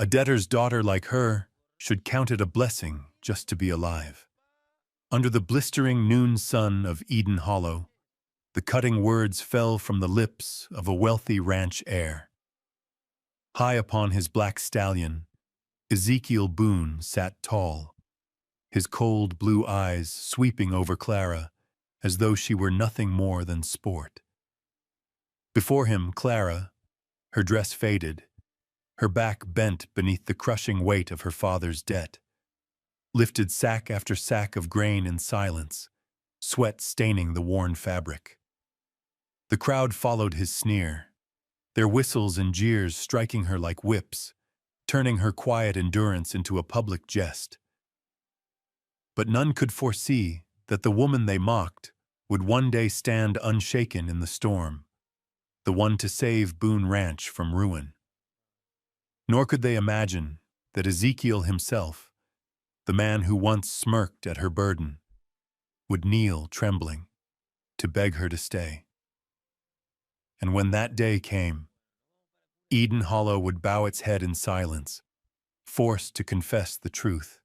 A debtor's daughter like her should count it a blessing just to be alive. Under the blistering noon sun of Eden Hollow, the cutting words fell from the lips of a wealthy ranch heir. High upon his black stallion, Ezekiel Boone sat tall, his cold blue eyes sweeping over Clara as though she were nothing more than sport. Before him, Clara, her dress faded, her back bent beneath the crushing weight of her father's debt, lifted sack after sack of grain in silence, sweat staining the worn fabric. The crowd followed his sneer, their whistles and jeers striking her like whips, turning her quiet endurance into a public jest. But none could foresee that the woman they mocked would one day stand unshaken in the storm, the one to save Boone Ranch from ruin. Nor could they imagine that Ezekiel himself, the man who once smirked at her burden, would kneel trembling to beg her to stay. And when that day came, Eden Hollow would bow its head in silence, forced to confess the truth.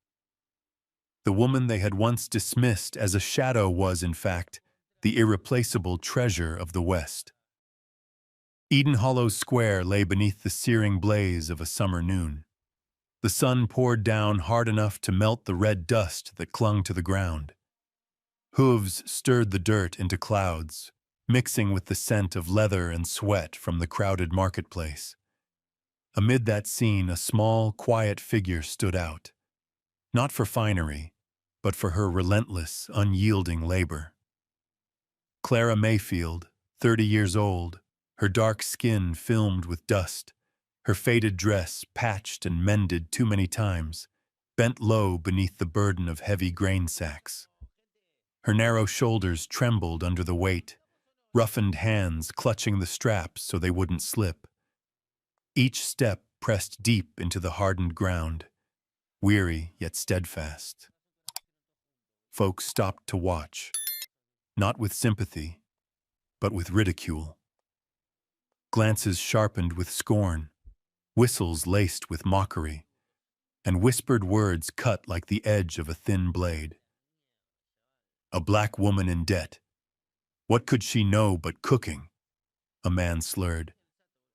The woman they had once dismissed as a shadow was, in fact, the irreplaceable treasure of the West. Eden Hollow's square lay beneath the searing blaze of a summer noon. The sun poured down hard enough to melt the red dust that clung to the ground. Hooves stirred the dirt into clouds, mixing with the scent of leather and sweat from the crowded marketplace. Amid that scene, a small, quiet figure stood out, not for finery, but for her relentless, unyielding labor. Clara Mayfield, 30 years old, her dark skin filmed with dust, her faded dress patched and mended too many times, bent low beneath the burden of heavy grain sacks. Her narrow shoulders trembled under the weight, roughened hands clutching the straps so they wouldn't slip. Each step pressed deep into the hardened ground, weary yet steadfast. Folks stopped to watch, not with sympathy, but with ridicule. Glances sharpened with scorn, whistles laced with mockery, and whispered words cut like the edge of a thin blade. A black woman in debt. What could she know but cooking? A man slurred,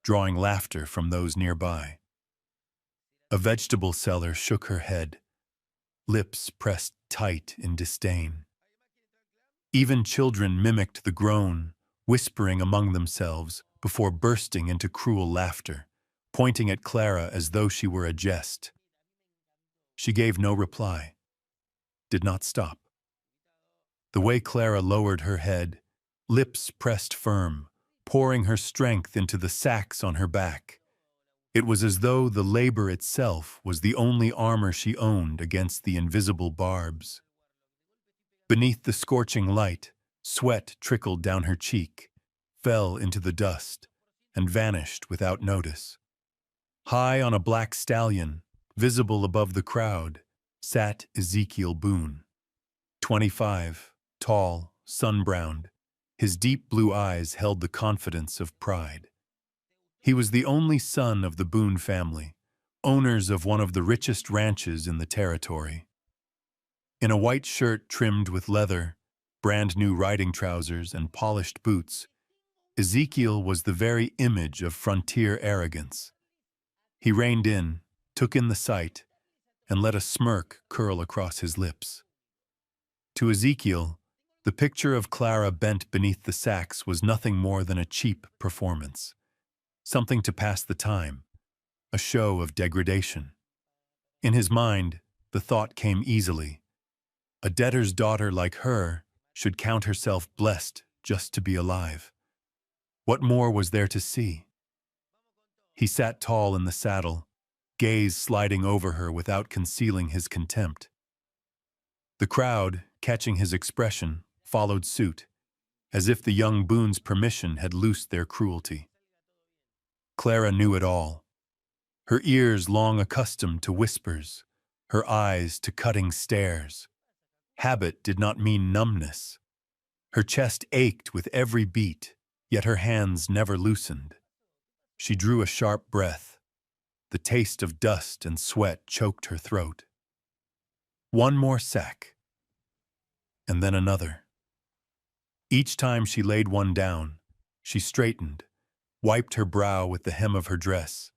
drawing laughter from those nearby. A vegetable seller shook her head, lips pressed tight in disdain. Even children mimicked the groan, whispering among themselves before bursting into cruel laughter, pointing at Clara as though she were a jest. She gave no reply, did not stop. The way Clara lowered her head, lips pressed firm, pouring her strength into the sacks on her back. It was as though the labor itself was the only armor she owned against the invisible barbs. Beneath the scorching light, sweat trickled down her cheek, fell into the dust, and vanished without notice. High on a black stallion, visible above the crowd, sat Ezekiel Boone. 25, tall, sun-browned, his deep blue eyes held the confidence of pride. He was the only son of the Boone family, owners of one of the richest ranches in the territory. In a white shirt trimmed with leather, brand-new riding trousers, and polished boots, Ezekiel was the very image of frontier arrogance. He reined in, took in the sight, and let a smirk curl across his lips. To Ezekiel, the picture of Clara bent beneath the sacks was nothing more than a cheap performance, something to pass the time, a show of degradation. In his mind, the thought came easily. A debtor's daughter like her should count herself blessed just to be alive. What more was there to see? He sat tall in the saddle, gaze sliding over her without concealing his contempt. The crowd, catching his expression, followed suit, as if the young Boone's permission had loosed their cruelty. Clara knew it all. Her ears long accustomed to whispers, her eyes to cutting stares. Habit did not mean numbness. Her chest ached with every beat, yet her hands never loosened. She drew a sharp breath. The taste of dust and sweat choked her throat. One more sack, and then another. Each time she laid one down, she straightened, wiped her brow with the hem of her dress,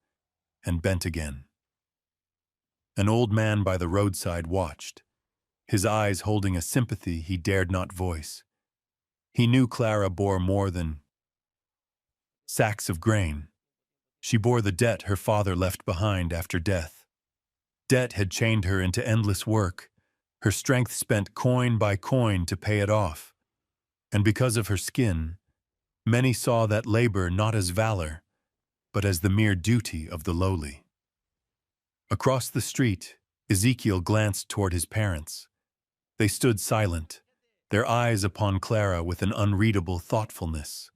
and bent again. An old man by the roadside watched, his eyes holding a sympathy he dared not voice. He knew Clara bore more than sacks of grain. She bore the debt her father left behind after death. Debt had chained her into endless work, her strength spent coin by coin to pay it off. And because of her skin, many saw that labor not as valor, but as the mere duty of the lowly. Across the street, Ezekiel glanced toward his parents. They stood silent, their eyes upon Clara with an unreadable thoughtfulness.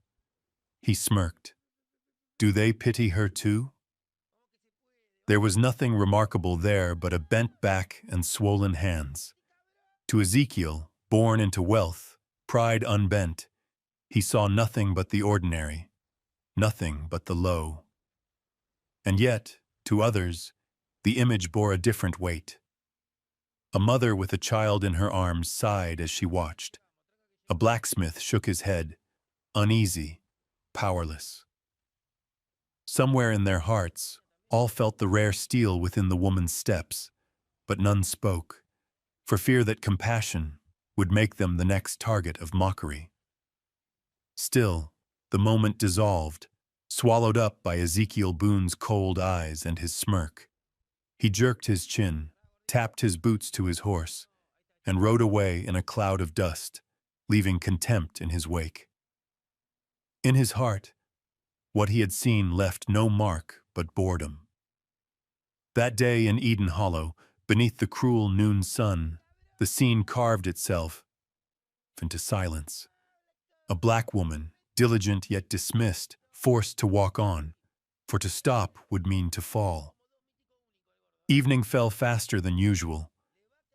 He smirked. Do they pity her too? There was nothing remarkable there but a bent back and swollen hands. To Ezekiel, born into wealth, pride unbent, he saw nothing but the ordinary, nothing but the low. And yet, to others, the image bore a different weight. A mother with a child in her arms sighed as she watched. A blacksmith shook his head, uneasy, powerless. Somewhere in their hearts, all felt the rare steel within the woman's steps, but none spoke, for fear that compassion would make them the next target of mockery. Still, the moment dissolved, swallowed up by Ezekiel Boone's cold eyes and his smirk. He jerked his chin, tapped his boots to his horse, and rode away in a cloud of dust, leaving contempt in his wake. In his heart, what he had seen left no mark but boredom. That day in Eden Hollow, beneath the cruel noon sun, the scene carved itself into silence. A black woman, diligent yet dismissed, forced to walk on, for to stop would mean to fall. Evening fell faster than usual,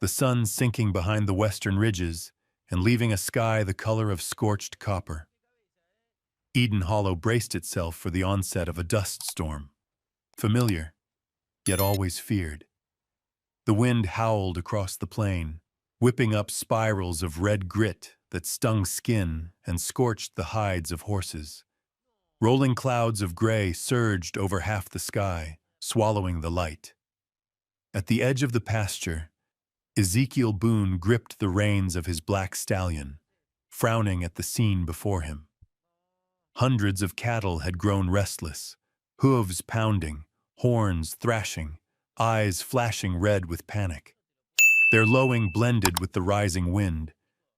the sun sinking behind the western ridges and leaving a sky the color of scorched copper. Eden Hollow braced itself for the onset of a dust storm, familiar, yet always feared. The wind howled across the plain, whipping up spirals of red grit that stung skin and scorched the hides of horses. Rolling clouds of gray surged over half the sky, swallowing the light. At the edge of the pasture, Ezekiel Boone gripped the reins of his black stallion, frowning at the scene before him. Hundreds of cattle had grown restless, hooves pounding, horns thrashing, eyes flashing red with panic. Their lowing blended with the rising wind,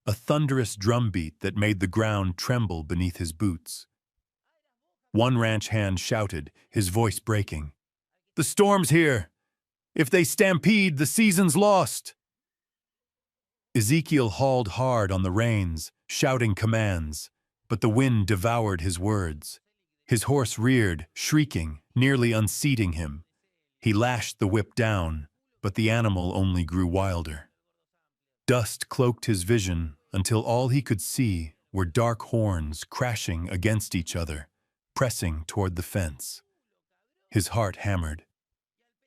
a thunderous drumbeat that made the ground tremble beneath his boots. One ranch hand shouted, his voice breaking, "The storm's here! If they stampede, the season's lost!" Ezekiel hauled hard on the reins, shouting commands, but the wind devoured his words. His horse reared, shrieking, nearly unseating him. He lashed the whip down, but the animal only grew wilder. Dust cloaked his vision until all he could see were dark horns crashing against each other, pressing toward the fence. His heart hammered.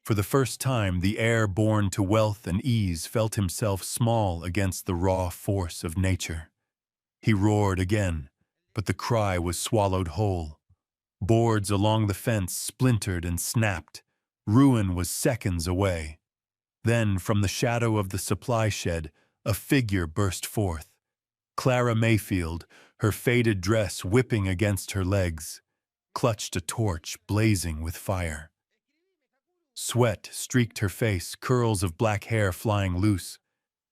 For the first time, the heir born to wealth and ease felt himself small against the raw force of nature. He roared again, but the cry was swallowed whole. Boards along the fence splintered and snapped. Ruin was seconds away. Then, from the shadow of the supply shed, a figure burst forth. Clara Mayfield, her faded dress whipping against her legs, clutched a torch blazing with fire. Sweat streaked her face, curls of black hair flying loose,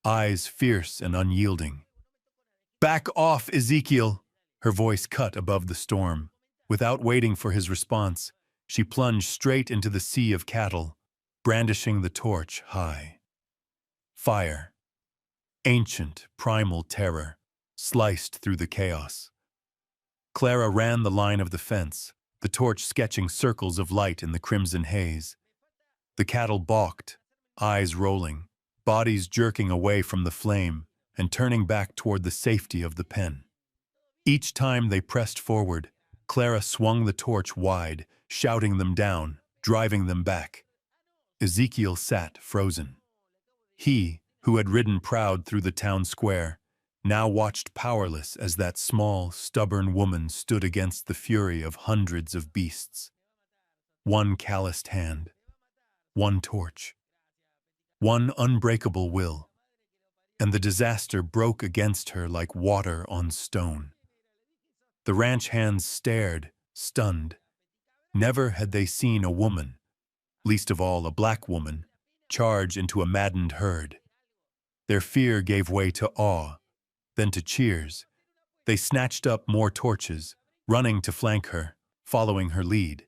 eyes fierce and unyielding. "Back off, Ezekiel!" Her voice cut above the storm. Without waiting for his response, she plunged straight into the sea of cattle, brandishing the torch high. Fire, ancient, primal terror, sliced through the chaos. Clara ran the line of the fence, the torch sketching circles of light in the crimson haze. The cattle balked, eyes rolling, bodies jerking away from the flame and turning back toward the safety of the pen. Each time they pressed forward, Clara swung the torch wide, shouting them down, driving them back. Ezekiel sat frozen. He, who had ridden proud through the town square, now watched powerless as that small, stubborn woman stood against the fury of hundreds of beasts. One calloused hand, one torch, one unbreakable will, and the disaster broke against her like water on stone. The ranch hands stared, stunned. Never had they seen a woman, least of all a black woman, charge into a maddened herd. Their fear gave way to awe, then to cheers. They snatched up more torches, running to flank her, following her lead.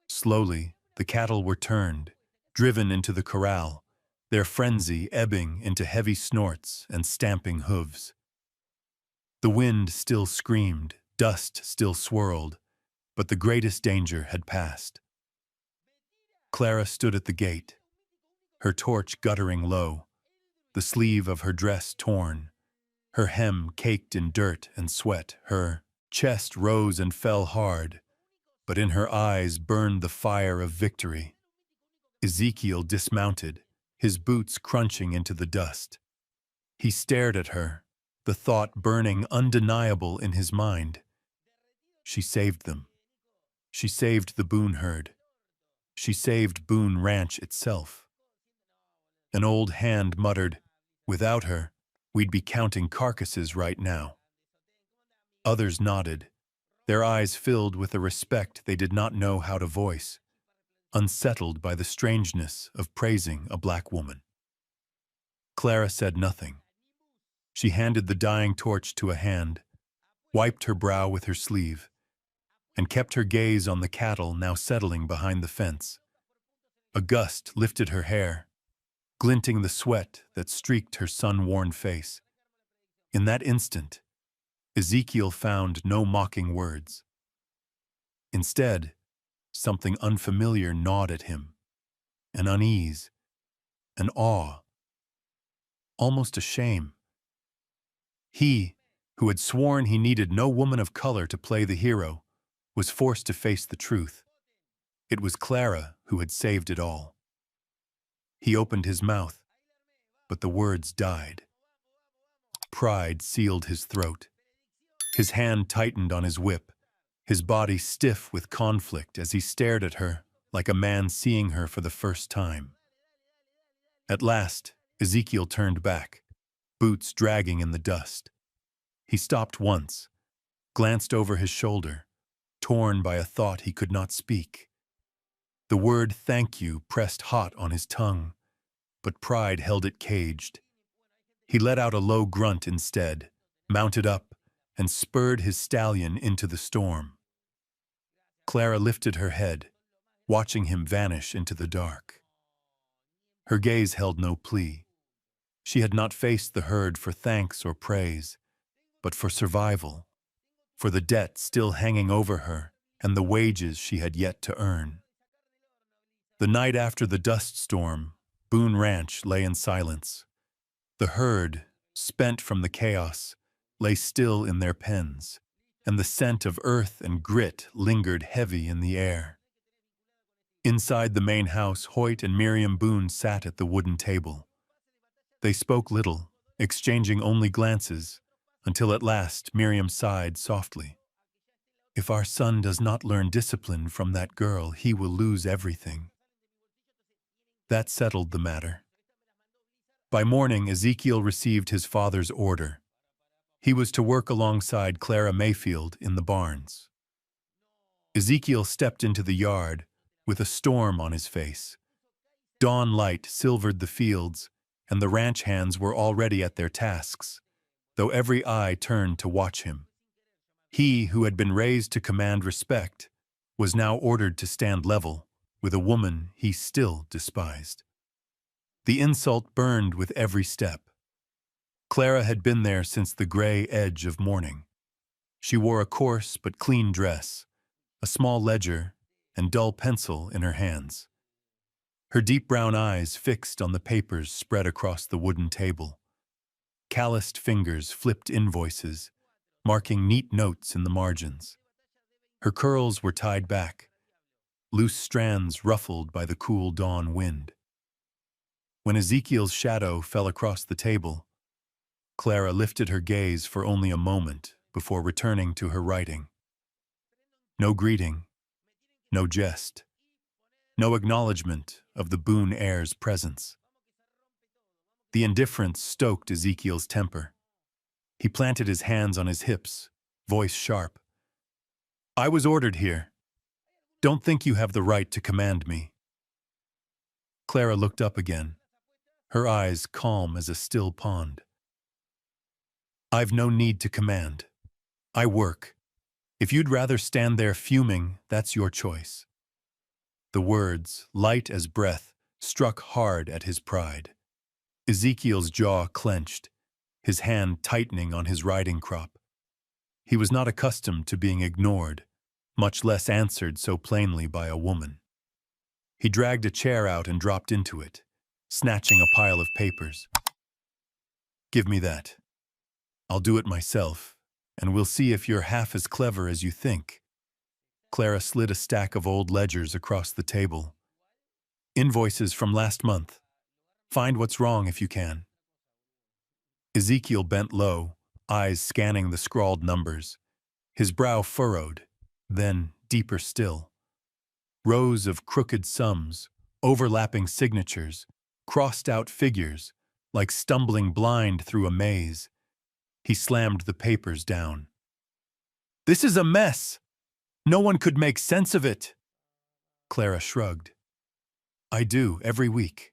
Slowly, the cattle were turned, driven into the corral, their frenzy ebbing into heavy snorts and stamping hooves. The wind still screamed, dust still swirled, but the greatest danger had passed. Clara stood at the gate, her torch guttering low, the sleeve of her dress torn, her hem caked in dirt and sweat. Her chest rose and fell hard, but in her eyes burned the fire of victory. Ezekiel dismounted, his boots crunching into the dust. He stared at her, the thought burning undeniable in his mind. She saved them. She saved the Boone herd. She saved Boone Ranch itself. An old hand muttered, "Without her, we'd be counting carcasses right now." Others nodded, their eyes filled with a respect they did not know how to voice, unsettled by the strangeness of praising a black woman. Clara said nothing. She handed the dying torch to a hand, wiped her brow with her sleeve, and kept her gaze on the cattle now settling behind the fence. A gust lifted her hair, glinting the sweat that streaked her sun-worn face. In that instant, Ezekiel found no mocking words. Instead, something unfamiliar gnawed at him, an unease, an awe, almost a shame. He, who had sworn he needed no woman of color to play the hero, was forced to face the truth. It was Clara who had saved it all. He opened his mouth, but the words died. Pride sealed his throat. His hand tightened on his whip, his body stiff with conflict as he stared at her like a man seeing her for the first time. At last, Ezekiel turned back, boots dragging in the dust. He stopped once, glanced over his shoulder, torn by a thought he could not speak. The word "thank you" pressed hot on his tongue, but pride held it caged. He let out a low grunt instead, mounted up, and spurred his stallion into the storm. Clara lifted her head, watching him vanish into the dark. Her gaze held no plea. She had not faced the herd for thanks or praise, but for survival, for the debt still hanging over her and the wages she had yet to earn. The night after the dust storm, Boone Ranch lay in silence. The herd, spent from the chaos, lay still in their pens, and the scent of earth and grit lingered heavy in the air. Inside the main house, Hoyt and Miriam Boone sat at the wooden table. They spoke little, exchanging only glances, until at last Miriam sighed softly. "If our son does not learn discipline from that girl, he will lose everything." That settled the matter. By morning, Ezekiel received his father's order. He was to work alongside Clara Mayfield in the barns. Ezekiel stepped into the yard with a storm on his face. Dawn light silvered the fields, and the ranch hands were already at their tasks, though every eye turned to watch him. He, who had been raised to command respect, was now ordered to stand level with a woman he still despised. The insult burned with every step. Clara had been there since the gray edge of morning. She wore a coarse but clean dress, a small ledger, and dull pencil in her hands. Her deep brown eyes fixed on the papers spread across the wooden table. Calloused fingers flipped invoices, marking neat notes in the margins. Her curls were tied back, loose strands ruffled by the cool dawn wind. When Ezekiel's shadow fell across the table, Clara lifted her gaze for only a moment before returning to her writing. No greeting, no jest, no acknowledgement of the boon heir's presence. The indifference stoked Ezekiel's temper. He planted his hands on his hips, voice sharp. I was ordered here. Don't think you have the right to command me. Clara looked up again, her eyes calm as a still pond. I've no need to command. I work. If you'd rather stand there fuming, that's your choice. The words, light as breath, struck hard at his pride. Ezekiel's jaw clenched, his hand tightening on his riding crop. He was not accustomed to being ignored, much less answered so plainly by a woman. He dragged a chair out and dropped into it, snatching a pile of papers. Give me that. I'll do it myself, and we'll see if you're half as clever as you think. Clara slid a stack of old ledgers across the table. Invoices from last month. Find what's wrong if you can. Ezekiel bent low, eyes scanning the scrawled numbers. His brow furrowed, then deeper still. Rows of crooked sums, overlapping signatures, crossed-out figures, like stumbling blind through a maze. He slammed the papers down. This is a mess! No one could make sense of it! Clara shrugged. I do, every week.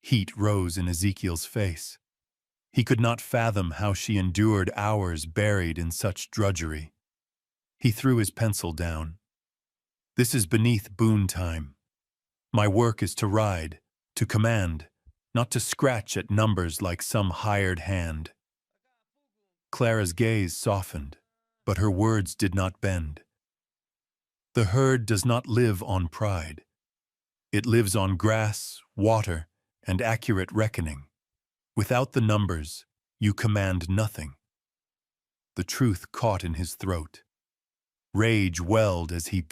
Heat rose in Ezekiel's face. He could not fathom how she endured hours buried in such drudgery. He threw his pencil down. This is beneath boon time. My work is to ride, to command, not to scratch at numbers like some hired hand. Clara's gaze softened, but her words did not bend. The herd does not live on pride. It lives on grass, water, and accurate reckoning. Without the numbers, you command nothing. The truth caught in his throat. Rage welled as he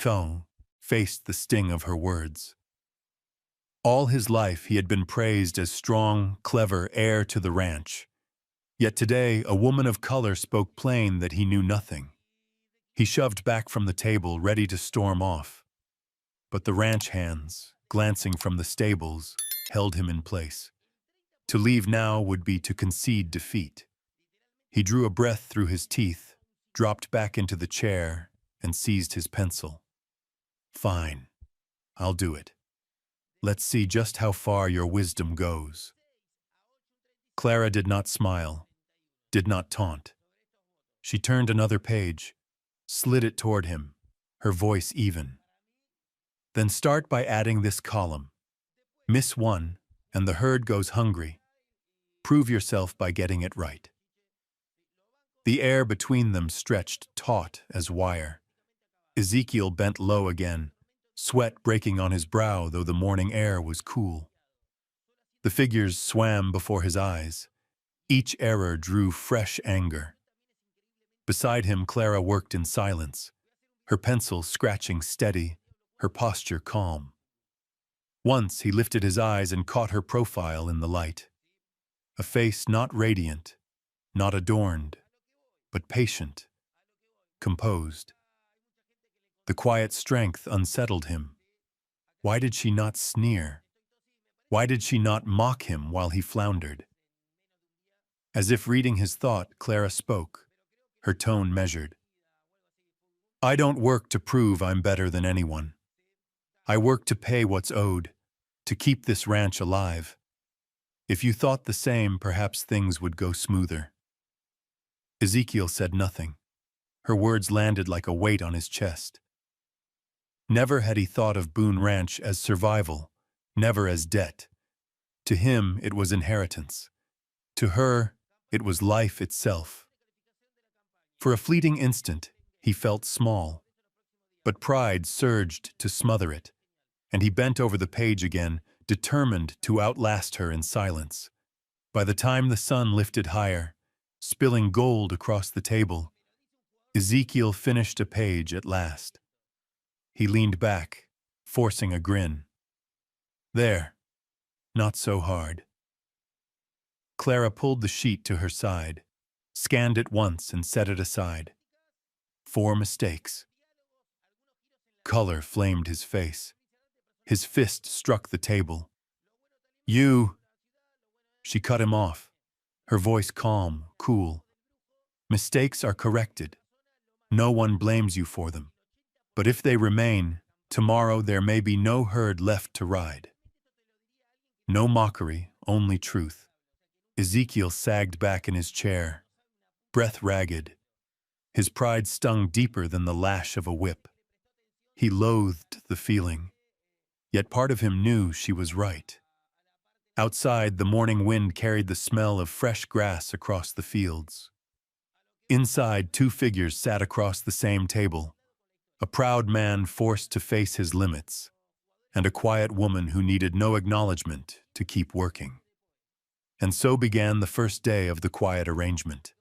faced the sting of her words. All his life he had been praised as strong, clever heir to the ranch. Yet today, a woman of color spoke plain that he knew nothing. He shoved back from the table, ready to storm off. But the ranch hands, glancing from the stables, held him in place. To leave now would be to concede defeat. He drew a breath through his teeth, dropped back into the chair, and seized his pencil. Fine. I'll do it. Let's see just how far your wisdom goes. Clara did not smile, did not taunt. She turned another page, slid it toward him, her voice even. Then start by adding this column. Miss one, and the herd goes hungry. Prove yourself by getting it right. The air between them stretched taut as wire. Ezekiel bent low again, sweat breaking on his brow though the morning air was cool. The figures swam before his eyes. Each error drew fresh anger. Beside him, Clara worked in silence, her pencil scratching steady, her posture calm. Once he lifted his eyes and caught her profile in the light. A face not radiant, not adorned, but patient, composed. The quiet strength unsettled him. Why did she not sneer? Why did she not mock him while he floundered? As if reading his thought, Clara spoke, her tone measured. I don't work to prove I'm better than anyone. I work to pay what's owed, to keep this ranch alive. If you thought the same, perhaps things would go smoother. Ezekiel said nothing. Her words landed like a weight on his chest. Never had he thought of Boone Ranch as survival, never as debt. To him, it was inheritance. To her, it was life itself. For a fleeting instant, he felt small. But pride surged to smother it, and he bent over the page again, determined to outlast her in silence. By the time the sun lifted higher, spilling gold across the table, Ezekiel finished a page at last. He leaned back, forcing a grin. There, not so hard. Clara pulled the sheet to her side, scanned it once and set it aside. 4 mistakes. Color flamed his face. His fist struck the table. You! She cut him off, her voice calm, cool. Mistakes are corrected. No one blames you for them. But if they remain, tomorrow there may be no herd left to ride. No mockery, only truth. Ezekiel sagged back in his chair, breath ragged. His pride stung deeper than the lash of a whip. He loathed the feeling, yet part of him knew she was right. Outside, the morning wind carried the smell of fresh grass across the fields. Inside, 2 figures sat across the same table, a proud man forced to face his limits, and a quiet woman who needed no acknowledgement to keep working. And so began the first day of the quiet arrangement.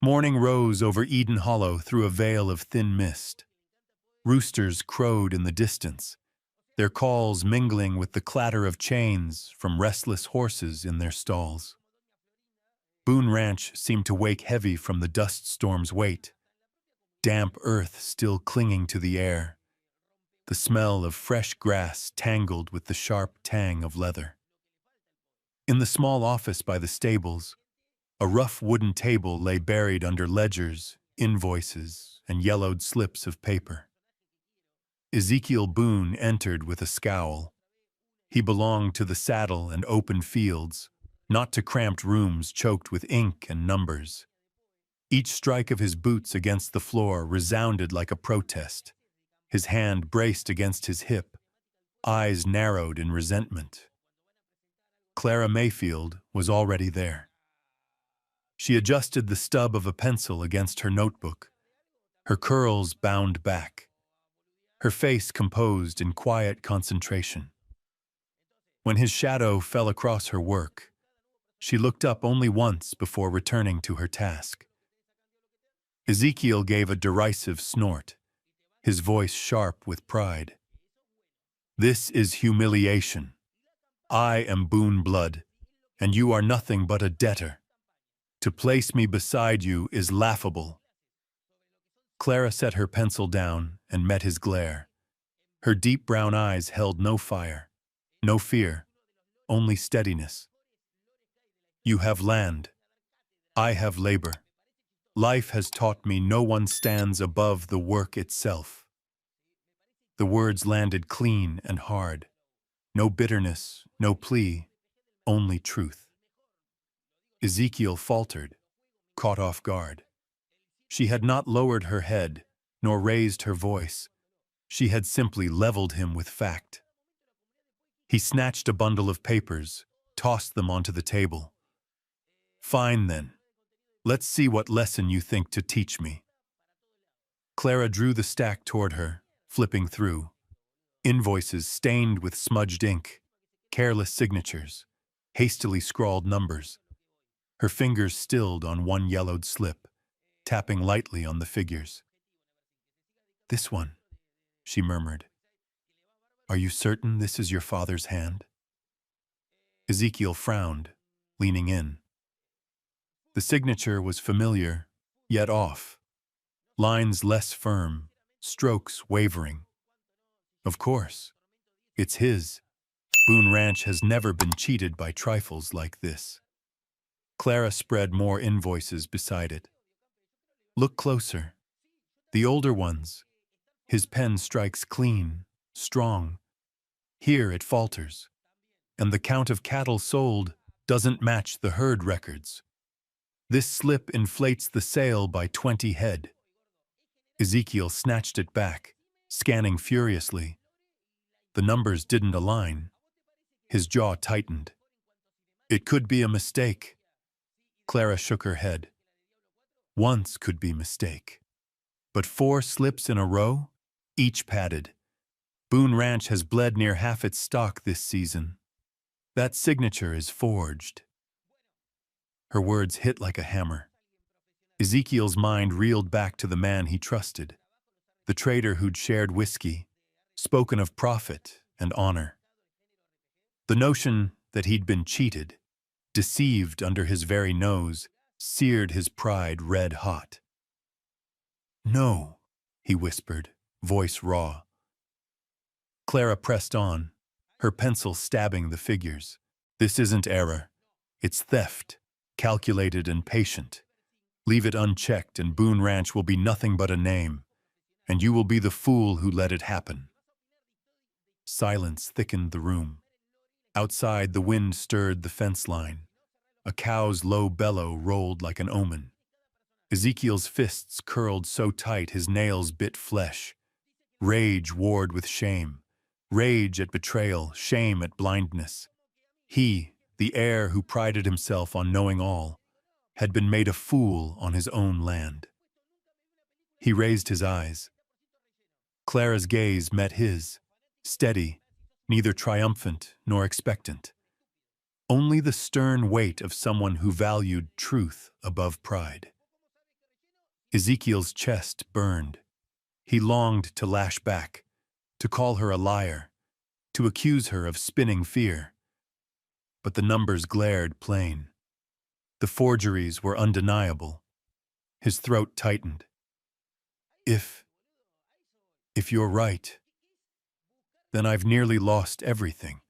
Morning rose over Eden Hollow through a veil of thin mist. Roosters crowed in the distance, their calls mingling with the clatter of chains from restless horses in their stalls. Boone Ranch seemed to wake heavy from the dust storm's weight, damp earth still clinging to the air, the smell of fresh grass tangled with the sharp tang of leather. In the small office by the stables, a rough wooden table lay buried under ledgers, invoices, and yellowed slips of paper. Ezekiel Boone entered with a scowl. He belonged to the saddle and open fields, not to cramped rooms choked with ink and numbers. Each strike of his boots against the floor resounded like a protest. His hand braced against his hip, eyes narrowed in resentment. Clara Mayfield was already there. She adjusted the stub of a pencil against her notebook, her curls bound back, her face composed in quiet concentration. When his shadow fell across her work, she looked up only once before returning to her task. Ezekiel gave a derisive snort, his voice sharp with pride. This is humiliation. I am Boone blood, and you are nothing but a debtor. To place me beside you is laughable. Clara set her pencil down and met his glare. Her deep brown eyes held no fire, no fear, only steadiness. You have land. I have labor. Life has taught me no one stands above the work itself. The words landed clean and hard. No bitterness, no plea, only truth. Ezekiel faltered, caught off guard. She had not lowered her head, nor raised her voice. She had simply leveled him with fact. He snatched a bundle of papers, tossed them onto the table. Fine then. Let's see what lesson you think to teach me. Clara drew the stack toward her, flipping through. Invoices stained with smudged ink, careless signatures, hastily scrawled numbers. Her fingers stilled on one yellowed slip, tapping lightly on the figures. This one, she murmured. Are you certain this is your father's hand? Ezekiel frowned, leaning in. The signature was familiar, yet off. Lines less firm, strokes wavering. Of course, it's his. Boone Ranch has never been cheated by trifles like this. Clara spread more invoices beside it. Look closer. The older ones. His pen strikes clean, strong. Here it falters. And the count of cattle sold doesn't match the herd records. This slip inflates the sale by 20 head. Ezekiel snatched it back, scanning furiously. The numbers didn't align. His jaw tightened. It could be a mistake. Clara shook her head. Once could be mistake. But 4 slips in a row, each padded. Boone Ranch has bled near half its stock this season. That signature is forged. Her words hit like a hammer. Ezekiel's mind reeled back to the man he trusted. the trader who'd shared whiskey, spoken of profit and honor. The notion that he'd been cheated, deceived under his very nose, seared his pride red hot. "No," he whispered, voice raw. Clara pressed on, her pencil stabbing the figures. "This isn't error. It's theft, calculated and patient. Leave it unchecked and Boone Ranch will be nothing but a name, and you will be the fool who let it happen." Silence thickened the room. Outside, the wind stirred the fence line. A cow's low bellow rolled like an omen. Ezekiel's fists curled so tight his nails bit flesh. Rage warred with shame. Rage at betrayal, shame at blindness. He, the heir who prided himself on knowing all, had been made a fool on his own land. He raised his eyes. Clara's gaze met his, steady, neither triumphant nor expectant. Only the stern weight of someone who valued truth above pride. Ezekiel's chest burned. He longed to lash back, to call her a liar, to accuse her of spinning fear. But the numbers glared plain. The forgeries were undeniable. His throat tightened. If you're right, then I've nearly lost everything."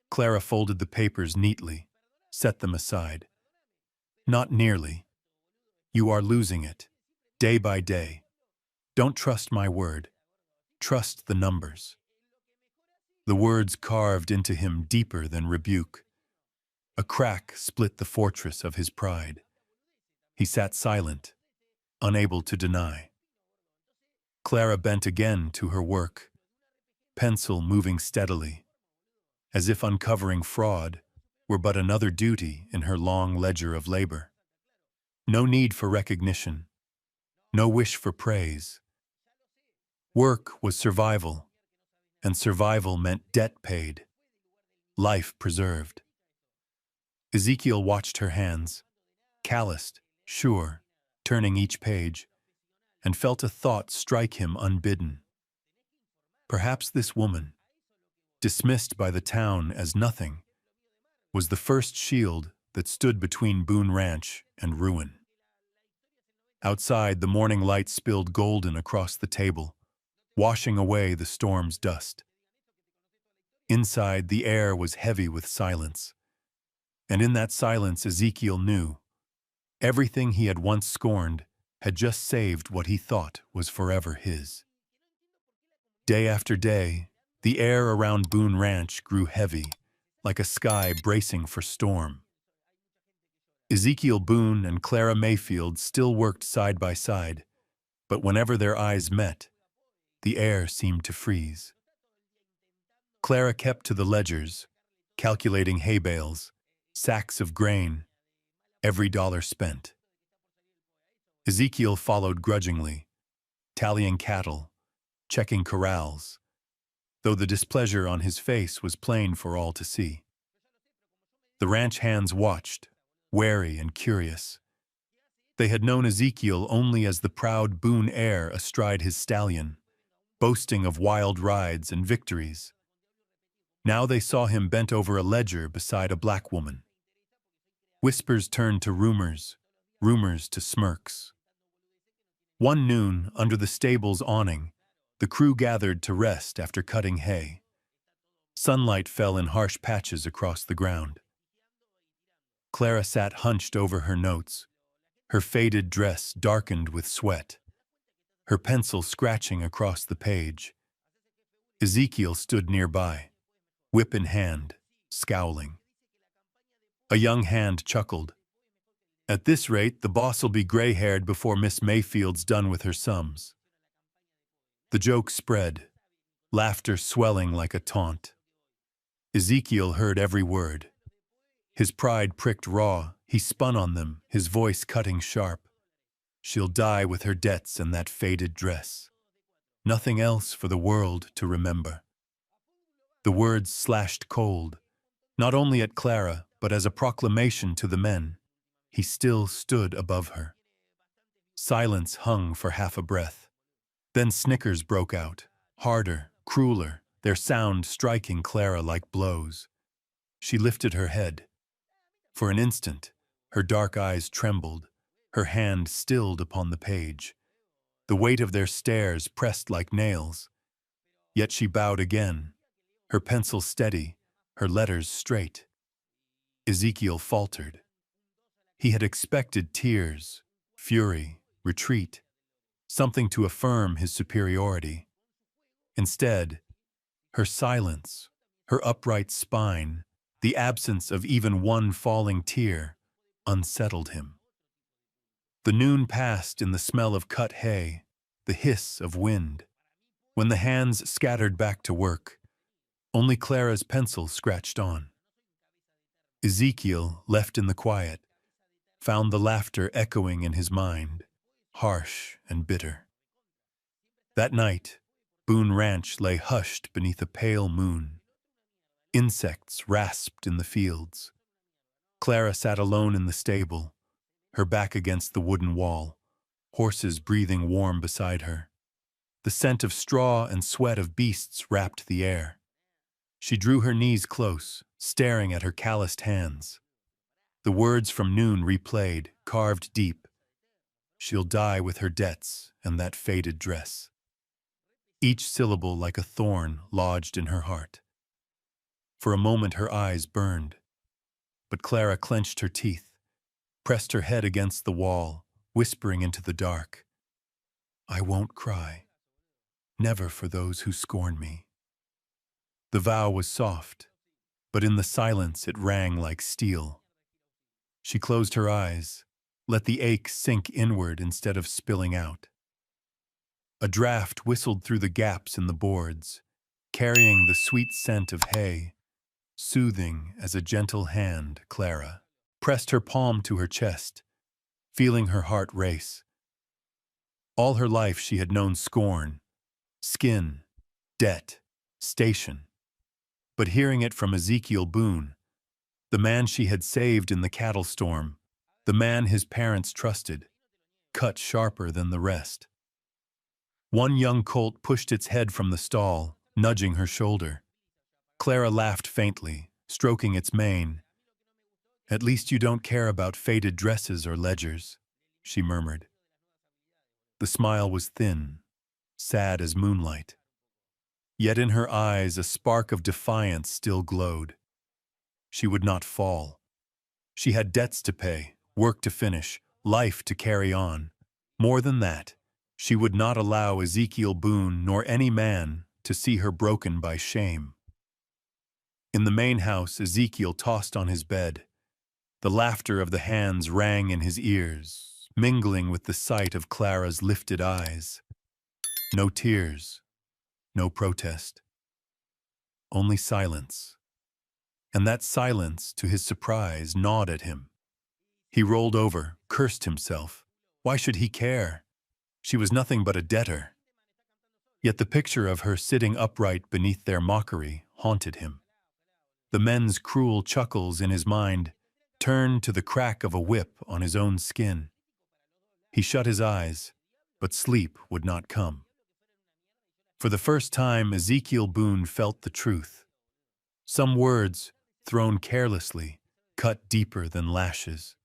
Clara folded the papers neatly, set them aside. "Not nearly. You are losing it, day by day. Don't trust my word. Trust the numbers." The words carved into him deeper than rebuke. A crack split the fortress of his pride. He sat silent, unable to deny. Clara bent again to her work, pencil moving steadily, as if uncovering fraud were but another duty in her long ledger of labor. No need for recognition, no wish for praise. Work was survival, and survival meant debt paid, life preserved. Ezekiel watched her hands, calloused, sure, turning each page, and felt a thought strike him unbidden. Perhaps this woman, dismissed by the town as nothing, was the first shield that stood between Boone Ranch and ruin. Outside, the morning light spilled golden across the table, washing away the storm's dust. Inside, the air was heavy with silence. And in that silence, Ezekiel knew everything he had once scorned had just saved what he thought was forever his. Day after day, the air around Boone Ranch grew heavy, like a sky bracing for storm. Ezekiel Boone and Clara Mayfield still worked side by side, but whenever their eyes met, the air seemed to freeze. Clara kept to the ledgers, calculating hay bales, sacks of grain, every dollar spent. Ezekiel followed grudgingly, tallying cattle, checking corrals, though the displeasure on his face was plain for all to see. The ranch hands watched, wary and curious. They had known Ezekiel only as the proud Boone heir astride his stallion, boasting of wild rides and victories. Now they saw him bent over a ledger beside a black woman. Whispers turned to rumors, rumors to smirks. One noon, under the stable's awning, the crew gathered to rest after cutting hay. Sunlight fell in harsh patches across the ground. Clara sat hunched over her notes, her faded dress darkened with sweat, her pencil scratching across the page. Ezekiel stood nearby, whip in hand, scowling. A young hand chuckled. "At this rate, the boss'll be gray-haired before Miss Mayfield's done with her sums." The joke spread, laughter swelling like a taunt. Ezekiel heard every word. His pride pricked raw, he spun on them, his voice cutting sharp. "She'll die with her debts and that faded dress. Nothing else for the world to remember." The words slashed cold, not only at Clara, but as a proclamation to the men. He still stood above her. Silence hung for half a breath. Then snickers broke out, harder, crueler, their sound striking Clara like blows. She lifted her head. For an instant, her dark eyes trembled, her hand stilled upon the page. The weight of their stares pressed like nails. Yet she bowed again, her pencil steady, her letters straight. Ezekiel faltered. He had expected tears, fury, retreat, something to affirm his superiority. Instead, her silence, her upright spine, the absence of even one falling tear, unsettled him. The noon passed in the smell of cut hay, the hiss of wind. When the hands scattered back to work, only Clara's pencil scratched on. Ezekiel, left in the quiet, found the laughter echoing in his mind, harsh and bitter. That night, Boone Ranch lay hushed beneath a pale moon. Insects rasped in the fields. Clara sat alone in the stable, her back against the wooden wall, horses breathing warm beside her. The scent of straw and sweat of beasts wrapped the air. She drew her knees close, staring at her calloused hands. The words from noon replayed, carved deep. She'll die with her debts and that faded dress. Each syllable like a thorn lodged in her heart. For a moment her eyes burned, but Clara clenched her teeth, pressed her head against the wall, whispering into the dark, "I won't cry, never for those who scorn me." The vow was soft, but in the silence it rang like steel. She closed her eyes, let the ache sink inward instead of spilling out. A draft whistled through the gaps in the boards, carrying the sweet scent of hay. Soothing as a gentle hand, Clara pressed her palm to her chest, feeling her heart race. All her life she had known scorn, skin, debt, station. But hearing it from Ezekiel Boone, the man she had saved in the cattle storm, the man his parents trusted, cut sharper than the rest. One young colt pushed its head from the stall, nudging her shoulder. Clara laughed faintly, stroking its mane. "At least you don't care about faded dresses or ledgers," she murmured. The smile was thin, sad as moonlight. Yet in her eyes a spark of defiance still glowed. She would not fall. She had debts to pay, work to finish, life to carry on. More than that, she would not allow Ezekiel Boone nor any man to see her broken by shame. In the main house, Ezekiel tossed on his bed. The laughter of the hands rang in his ears, mingling with the sight of Clara's lifted eyes. No tears, no protest. Only silence. And that silence, to his surprise, gnawed at him. He rolled over, cursed himself. Why should he care? She was nothing but a debtor. Yet the picture of her sitting upright beneath their mockery haunted him. The men's cruel chuckles in his mind turned to the crack of a whip on his own skin. He shut his eyes, but sleep would not come. For the first time, Ezekiel Boone felt the truth. Some words, thrown carelessly, cut deeper than lashes.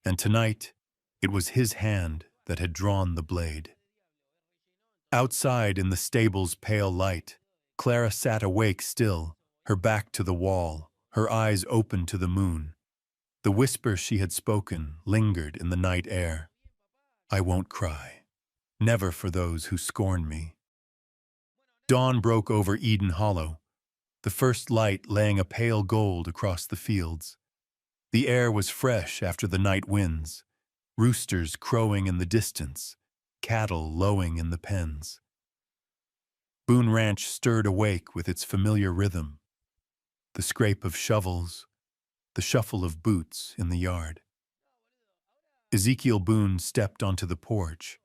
And tonight, it was his hand that had drawn the blade. Outside in the stable's pale light, Clara sat awake still, her back to the wall, her eyes open to the moon. The whisper she had spoken lingered in the night air. "I won't cry, never for those who scorn me." Dawn broke over Eden Hollow, the first light laying a pale gold across the fields. The air was fresh after the night winds, roosters crowing in the distance, cattle lowing in the pens. Boone Ranch stirred awake with its familiar rhythm, the scrape of shovels, the shuffle of boots in the yard. Ezekiel Boone stepped onto the porch,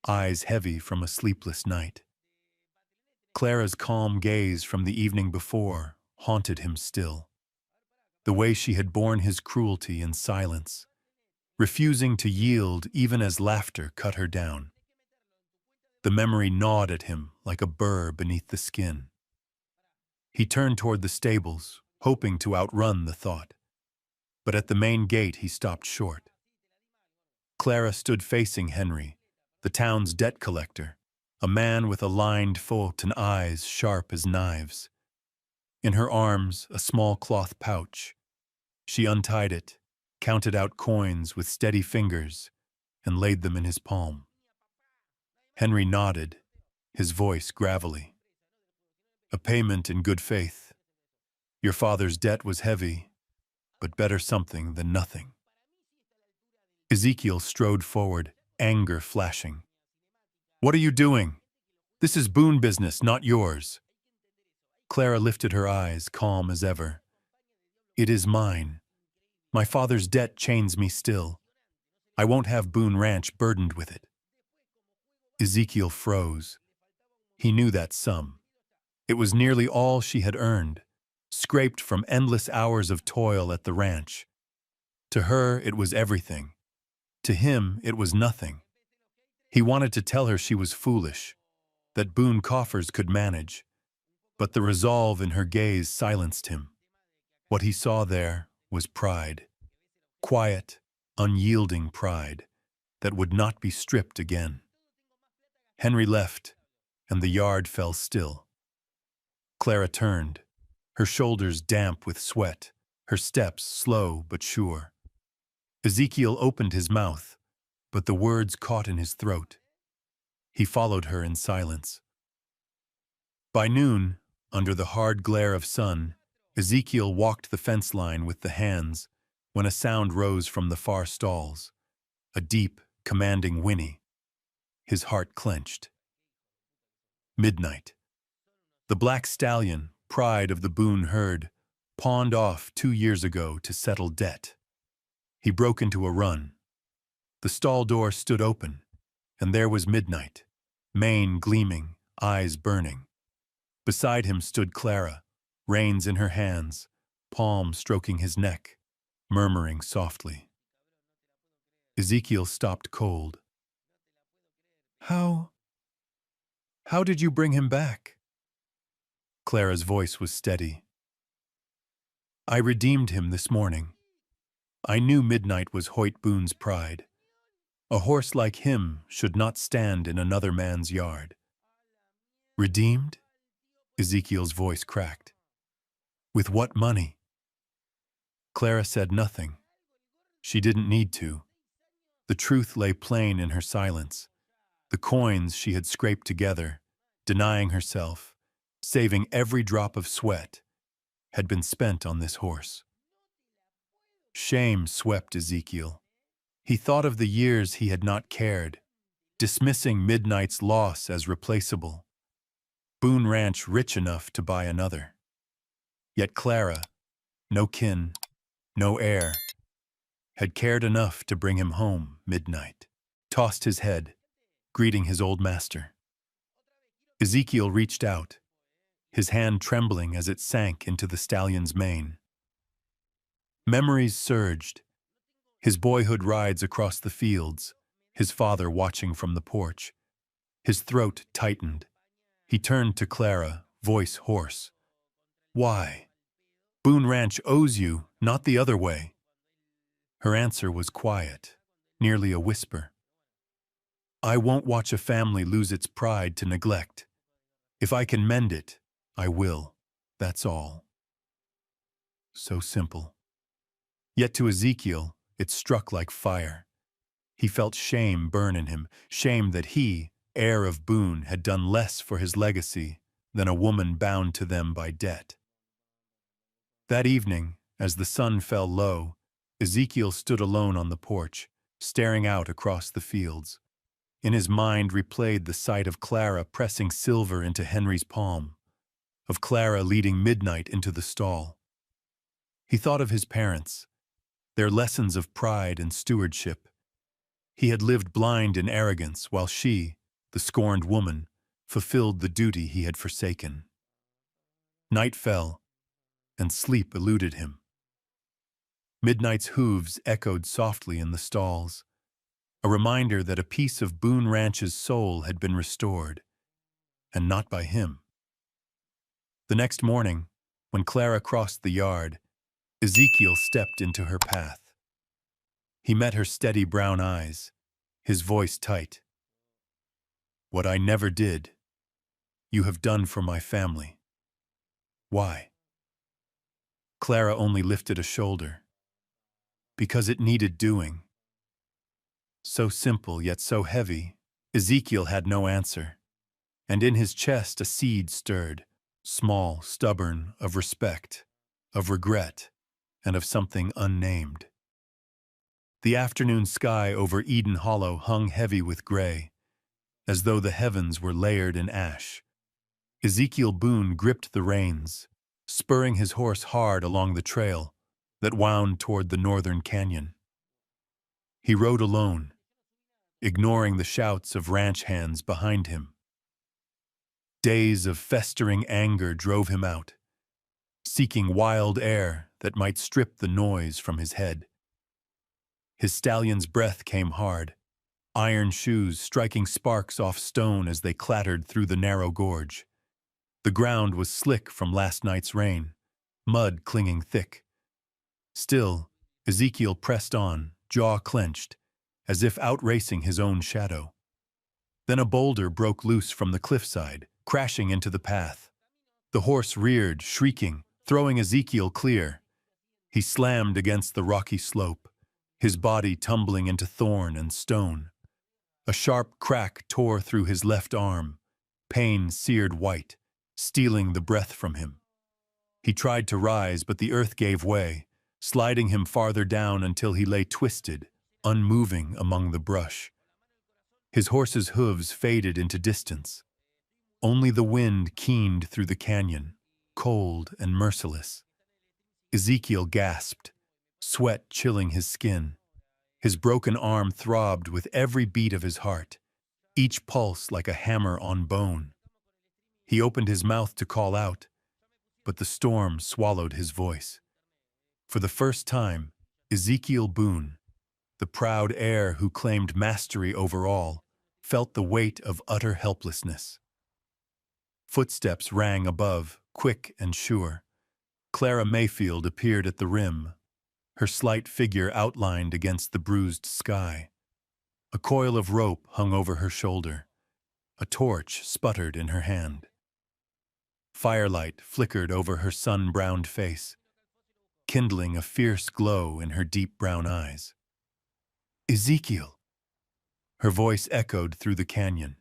eyes heavy from a sleepless night. Clara's calm gaze from the evening before haunted him still. The way she had borne his cruelty in silence, refusing to yield even as laughter cut her down. The memory gnawed at him like a burr beneath the skin. He turned toward the stables, hoping to outrun the thought. But at the main gate he stopped short. Clara stood facing Henry, the town's debt collector, a man with a lined throat and eyes sharp as knives. In her arms, a small cloth pouch. She untied it, counted out coins with steady fingers, and laid them in his palm. Henry nodded, his voice gravelly. A payment in good faith. Your father's debt was heavy, but better something than nothing. Ezekiel strode forward, anger flashing. What are you doing? This is Boone business, not yours. Clara lifted her eyes, calm as ever. It is mine. My father's debt chains me still. I won't have Boone Ranch burdened with it. Ezekiel froze. He knew that sum. It was nearly all she had earned, scraped from endless hours of toil at the ranch. To her, it was everything. To him, it was nothing. He wanted to tell her she was foolish, that Boone coffers could manage, but the resolve in her gaze silenced him. What he saw there was pride. Quiet, unyielding pride that would not be stripped again. Henry left, and the yard fell still. Clara turned, her shoulders damp with sweat, her steps slow but sure. Ezekiel opened his mouth, but the words caught in his throat. He followed her in silence. By noon, under the hard glare of sun, Ezekiel walked the fence line with the hands when a sound rose from the far stalls, a deep, commanding whinny. His heart clenched. Midnight. The black stallion, pride of the Boone herd, pawned off 2 years ago to settle debt. He broke into a run. The stall door stood open, and there was Midnight, mane gleaming, eyes burning. Beside him stood Clara, reins in her hands, palm stroking his neck, murmuring softly. Ezekiel stopped cold. How did you bring him back? Clara's voice was steady. I redeemed him this morning. I knew Midnight was Hoyt Boone's pride. A horse like him should not stand in another man's yard. Redeemed? Ezekiel's voice cracked. With what money? Clara said nothing. She didn't need to. The truth lay plain in her silence. The coins she had scraped together, denying herself, saving every drop of sweat, had been spent on this horse. Shame swept Ezekiel. He thought of the years he had not cared, dismissing Midnight's loss as replaceable. Boone Ranch rich enough to buy another. Yet Clara, no kin, no heir, had cared enough to bring him home Midnight, tossed his head, greeting his old master. Ezekiel reached out, his hand trembling as it sank into the stallion's mane. Memories surged. His boyhood rides across the fields, his father watching from the porch. His throat tightened. He turned to Clara, voice hoarse. Why? Boone Ranch owes you, not the other way. Her answer was quiet, nearly a whisper. I won't watch a family lose its pride to neglect. If I can mend it, I will. That's all. So simple. Yet to Ezekiel, it struck like fire. He felt shame burn in him, shame that he, heir of Boone, had done less for his legacy than a woman bound to them by debt. That evening, as the sun fell low, Ezekiel stood alone on the porch, staring out across the fields. In his mind replayed the sight of Clara pressing silver into Henry's palm, of Clara leading Midnight into the stall. He thought of his parents, their lessons of pride and stewardship. He had lived blind in arrogance while she, the scorned woman, fulfilled the duty he had forsaken. Night fell, and sleep eluded him. Midnight's hooves echoed softly in the stalls. a reminder that a piece of Boone Ranch's soul had been restored, and not by him. The next morning, when Clara crossed the yard, Ezekiel stepped into her path. He met her steady brown eyes, his voice tight. "What I never did, you have done for my family. Why?" Clara only lifted a shoulder. "Because it needed doing." So simple yet so heavy, Ezekiel had no answer, and in his chest a seed stirred, small, stubborn, of respect, of regret, and of something unnamed. The afternoon sky over Eden Hollow hung heavy with gray, as though the heavens were layered in ash. Ezekiel Boone gripped the reins, spurring his horse hard along the trail that wound toward the northern canyon. He rode alone, ignoring the shouts of ranch hands behind him. Days of festering anger drove him out, seeking wild air that might strip the noise from his head. His stallion's breath came hard, iron shoes striking sparks off stone as they clattered through the narrow gorge. The ground was slick from last night's rain, mud clinging thick. Still, Ezekiel pressed on, jaw clenched, as if outracing his own shadow. Then a boulder broke loose from the cliffside, crashing into the path. The horse reared, shrieking, throwing Ezekiel clear. He slammed against the rocky slope, his body tumbling into thorn and stone. A sharp crack tore through his left arm, pain seared white, stealing the breath from him. He tried to rise, but the earth gave way, sliding him farther down until he lay twisted, unmoving among the brush. His horse's hooves faded into distance. Only the wind keened through the canyon, cold and merciless. Ezekiel gasped, sweat chilling his skin. His broken arm throbbed with every beat of his heart, each pulse like a hammer on bone. He opened his mouth to call out, but the storm swallowed his voice. For the first time, Ezekiel Boone, the proud heir who claimed mastery over all, felt the weight of utter helplessness. Footsteps rang above, quick and sure. Clara Mayfield appeared at the rim, her slight figure outlined against the bruised sky. A coil of rope hung over her shoulder. A torch sputtered in her hand. Firelight flickered over her sun-browned face, kindling a fierce glow in her deep brown eyes. "Ezekiel!" Her voice echoed through the canyon.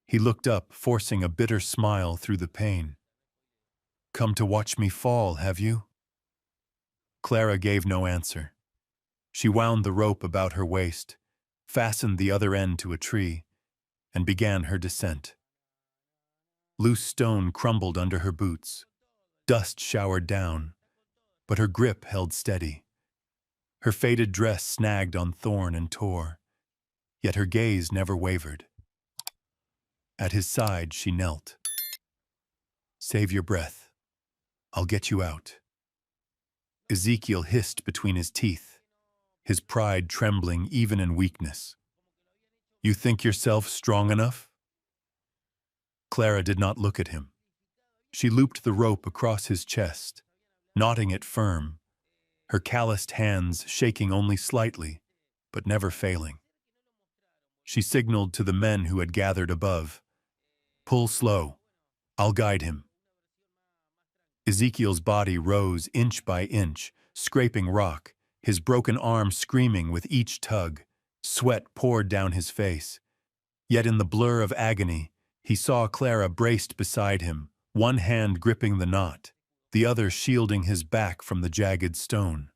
He looked up, forcing a bitter smile through the pain. "Come to watch me fall, have you?" Clara gave no answer. She wound the rope about her waist, fastened the other end to a tree, and began her descent. Loose stone crumbled under her boots. Dust showered down, but her grip held steady. Her faded dress snagged on thorn and tore, yet her gaze never wavered. At his side she knelt. "Save your breath. I'll get you out." Ezekiel hissed between his teeth, his pride trembling even in weakness. "You think yourself strong enough?" Clara did not look at him. She looped the rope across his chest, knotting it firm, her calloused hands shaking only slightly, but never failing. She signaled to the men who had gathered above, "Pull slow. I'll guide him." Ezekiel's body rose inch by inch, scraping rock, his broken arm screaming with each tug. Sweat poured down his face. Yet in the blur of agony, he saw Clara braced beside him, one hand gripping the knot, the other shielding his back from the jagged stone.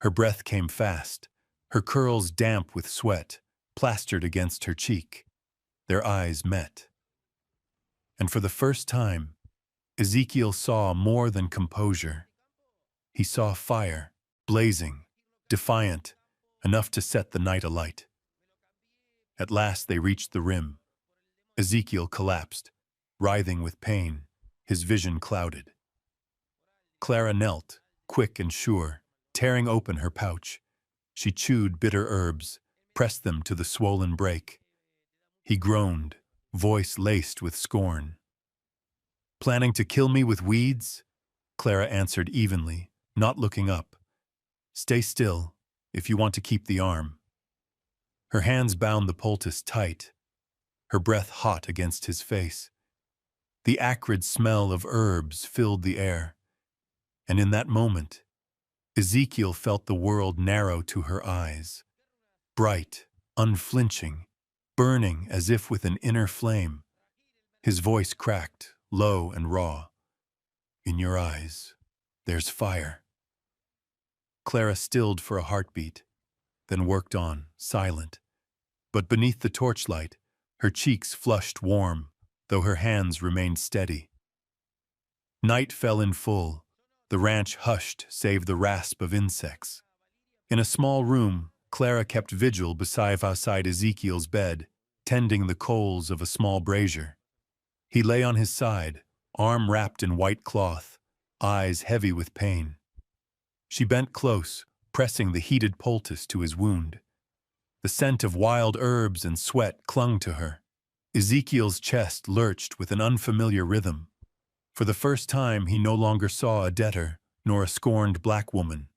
Her breath came fast, her curls damp with sweat, plastered against her cheek. Their eyes met. And for the first time, Ezekiel saw more than composure. He saw fire, blazing, defiant, enough to set the night alight. At last they reached the rim. Ezekiel collapsed, writhing with pain, his vision clouded. Clara knelt, quick and sure, tearing open her pouch. She chewed bitter herbs, pressed them to the swollen break. He groaned, voice laced with scorn. "Planning to kill me with weeds?" Clara answered evenly, not looking up. "Stay still, if you want to keep the arm." Her hands bound the poultice tight, her breath hot against his face. The acrid smell of herbs filled the air, and in that moment, Ezekiel felt the world narrow to her eyes. Bright, unflinching, burning as if with an inner flame. His voice cracked, low and raw. "In your eyes, there's fire." Clara stilled for a heartbeat, then worked on, silent. But beneath the torchlight, her cheeks flushed warm, though her hands remained steady. Night fell in full. The ranch hushed save the rasp of insects. In a small room, Clara kept vigil beside outside Ezekiel's bed, tending the coals of a small brazier. He lay on his side, arm wrapped in white cloth, eyes heavy with pain. She bent close, pressing the heated poultice to his wound. The scent of wild herbs and sweat clung to her. Ezekiel's chest lurched with an unfamiliar rhythm. For the first time, he no longer saw a debtor, nor a scorned black woman.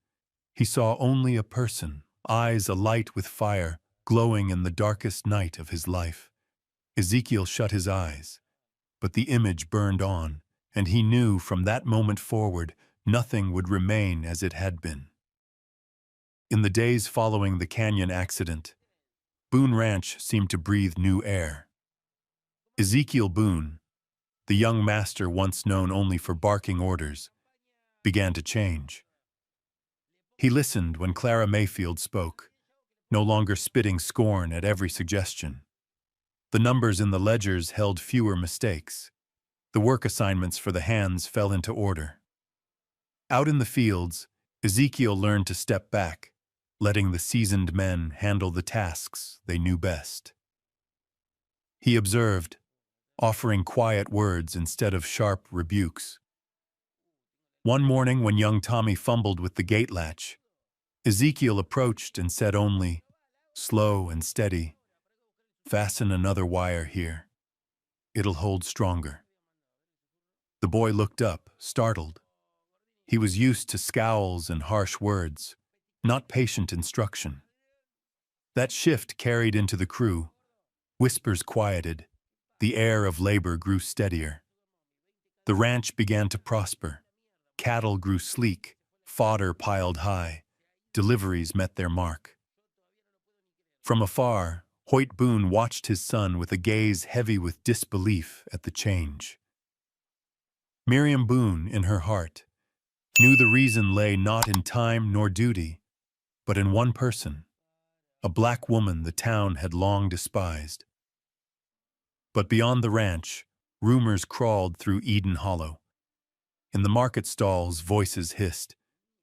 He saw only a person, eyes alight with fire, glowing in the darkest night of his life. Ezekiel shut his eyes, but the image burned on, and he knew from that moment forward nothing would remain as it had been. In the days following the canyon accident, Boone Ranch seemed to breathe new air. Ezekiel Boone, the young master once known only for barking orders, began to change. He listened when Clara Mayfield spoke, no longer spitting scorn at every suggestion. The numbers in the ledgers held fewer mistakes. The work assignments for the hands fell into order. Out in the fields, Ezekiel learned to step back, letting the seasoned men handle the tasks they knew best. He observed, offering quiet words instead of sharp rebukes. One morning when young Tommy fumbled with the gate latch, Ezekiel approached and said only, slow and steady, "Fasten another wire here. It'll hold stronger." The boy looked up, startled. He was used to scowls and harsh words, not patient instruction. That shift carried into the crew. Whispers quieted. The air of labor grew steadier. The ranch began to prosper. Cattle grew sleek, fodder piled high. Deliveries met their mark. From afar, Hoyt Boone watched his son with a gaze heavy with disbelief at the change. Miriam Boone, in her heart, knew the reason lay not in time nor duty, but in one person, a black woman the town had long despised. But beyond the ranch, rumors crawled through Eden Hollow. In the market stalls, voices hissed,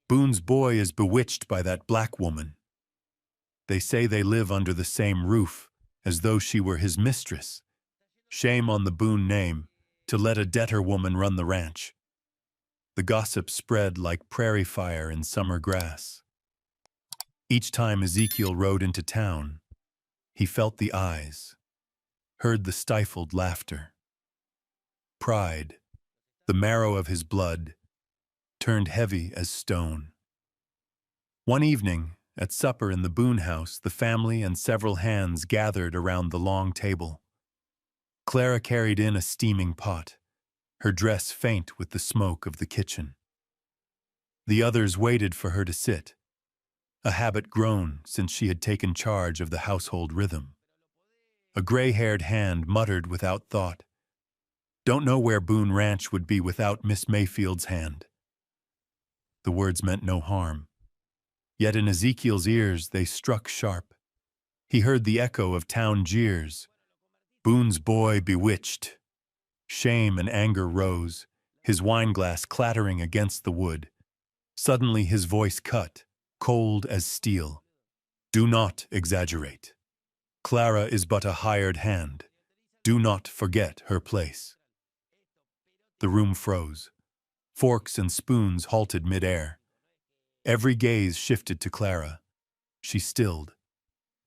"Boone's boy is bewitched by that black woman. They say they live under the same roof, as though she were his mistress. Shame on the Boone name, to let a debtor woman run the ranch." The gossip spread like prairie fire in summer grass. Each time Ezekiel rode into town, he felt the eyes, heard the stifled laughter. Pride, the marrow of his blood, turned heavy as stone. One evening, at supper in the Boone house, the family and several hands gathered around the long table. Clara carried in a steaming pot, her dress faint with the smoke of the kitchen. The others waited for her to sit, a habit grown since she had taken charge of the household rhythm. A gray-haired hand muttered without thought, "Don't know where Boone Ranch would be without Miss Mayfield's hand." The words meant no harm, yet in Ezekiel's ears they struck sharp. He heard the echo of town jeers. "Boone's boy bewitched." Shame and anger rose, his wineglass clattering against the wood. Suddenly his voice cut, cold as steel. "Do not exaggerate. Clara is but a hired hand. Do not forget her place." The room froze. Forks and spoons halted mid-air. Every gaze shifted to Clara. She stilled.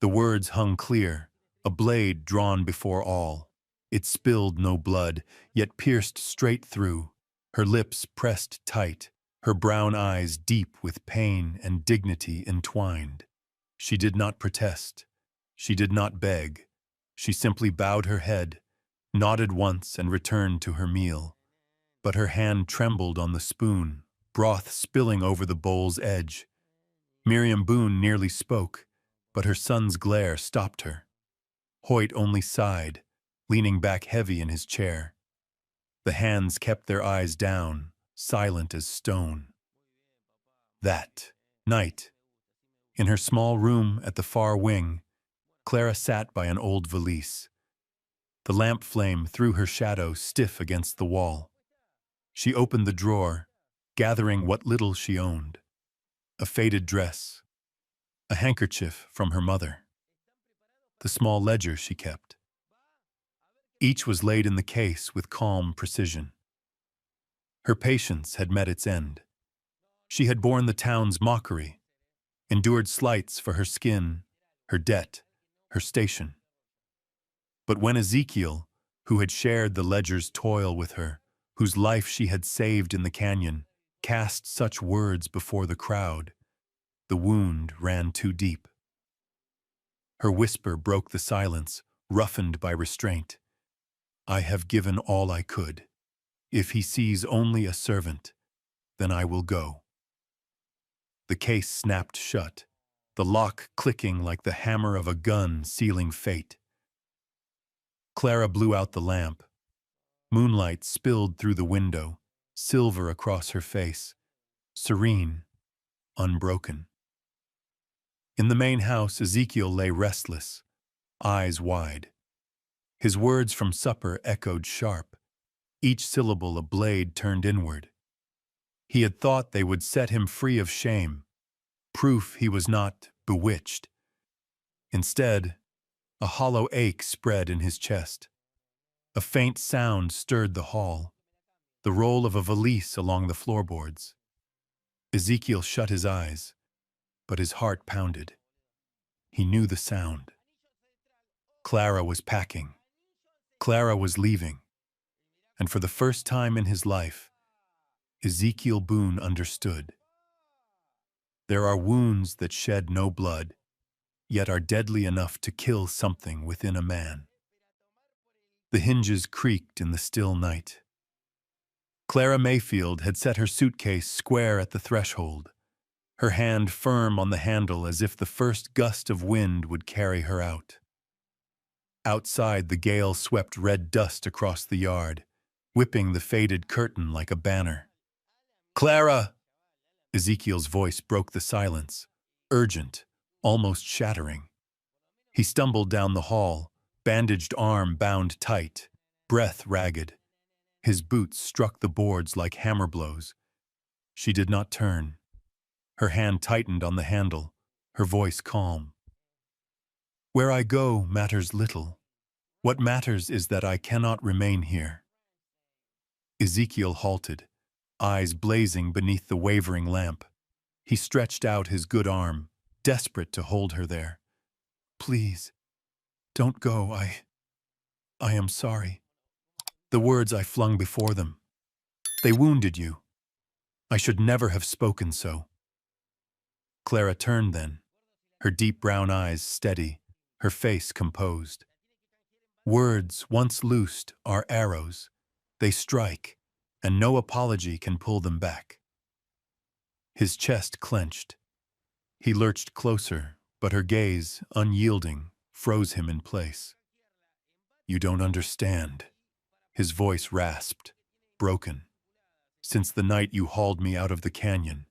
The words hung clear, a blade drawn before all. It spilled no blood, yet pierced straight through, her lips pressed tight, her brown eyes deep with pain and dignity entwined. She did not protest. She did not beg. She simply bowed her head, nodded once and returned to her meal. But her hand trembled on the spoon, broth spilling over the bowl's edge. Miriam Boone nearly spoke, but her son's glare stopped her. Hoyt only sighed, leaning back heavy in his chair. The hands kept their eyes down, silent as stone. That night, in her small room at the far wing, Clara sat by an old valise. The lamp flame threw her shadow stiff against the wall. She opened the drawer, gathering what little she owned. A faded dress, a handkerchief from her mother, the small ledger she kept. Each was laid in the case with calm precision. Her patience had met its end. She had borne the town's mockery, endured slights for her skin, her debt, her station. But when Ezekiel, who had shared the ledger's toil with her, whose life she had saved in the canyon, cast such words before the crowd, the wound ran too deep. Her whisper broke the silence, roughened by restraint. I have given all I could. If he sees only a servant, then I will go. The case snapped shut, the lock clicking like the hammer of a gun sealing fate. Clara blew out the lamp. Moonlight spilled through the window, silver across her face, serene, unbroken. In the main house, Ezekiel lay restless, eyes wide. His words from supper echoed sharp, each syllable a blade turned inward. He had thought they would set him free of shame, proof he was not bewitched. Instead, a hollow ache spread in his chest. A faint sound stirred the hall, the roll of a valise along the floorboards. Ezekiel shut his eyes, but his heart pounded. He knew the sound. Clara was packing. Clara was leaving. And for the first time in his life, Ezekiel Boone understood. There are wounds that shed no blood, yet are deadly enough to kill something within a man. The hinges creaked in the still night. Clara Mayfield had set her suitcase square at the threshold, her hand firm on the handle as if the first gust of wind would carry her out. Outside, the gale swept red dust across the yard, whipping the faded curtain like a banner. Clara! Ezekiel's voice broke the silence, urgent, almost shattering. He stumbled down the hall, bandaged arm bound tight, breath ragged. His boots struck the boards like hammer blows. She did not turn. Her hand tightened on the handle, her voice calm. Where I go matters little. What matters is that I cannot remain here. Ezekiel halted, eyes blazing beneath the wavering lamp. He stretched out his good arm, desperate to hold her there. Please, don't go. I am sorry. The words I flung before them. They wounded you. I should never have spoken so. Clara turned then, her deep brown eyes steady, her face composed. Words, once loosed, are arrows. They strike, and no apology can pull them back. His chest clenched. He lurched closer, but her gaze, unyielding, froze him in place. You don't understand. His voice rasped, broken. Since the night you hauled me out of the canyon,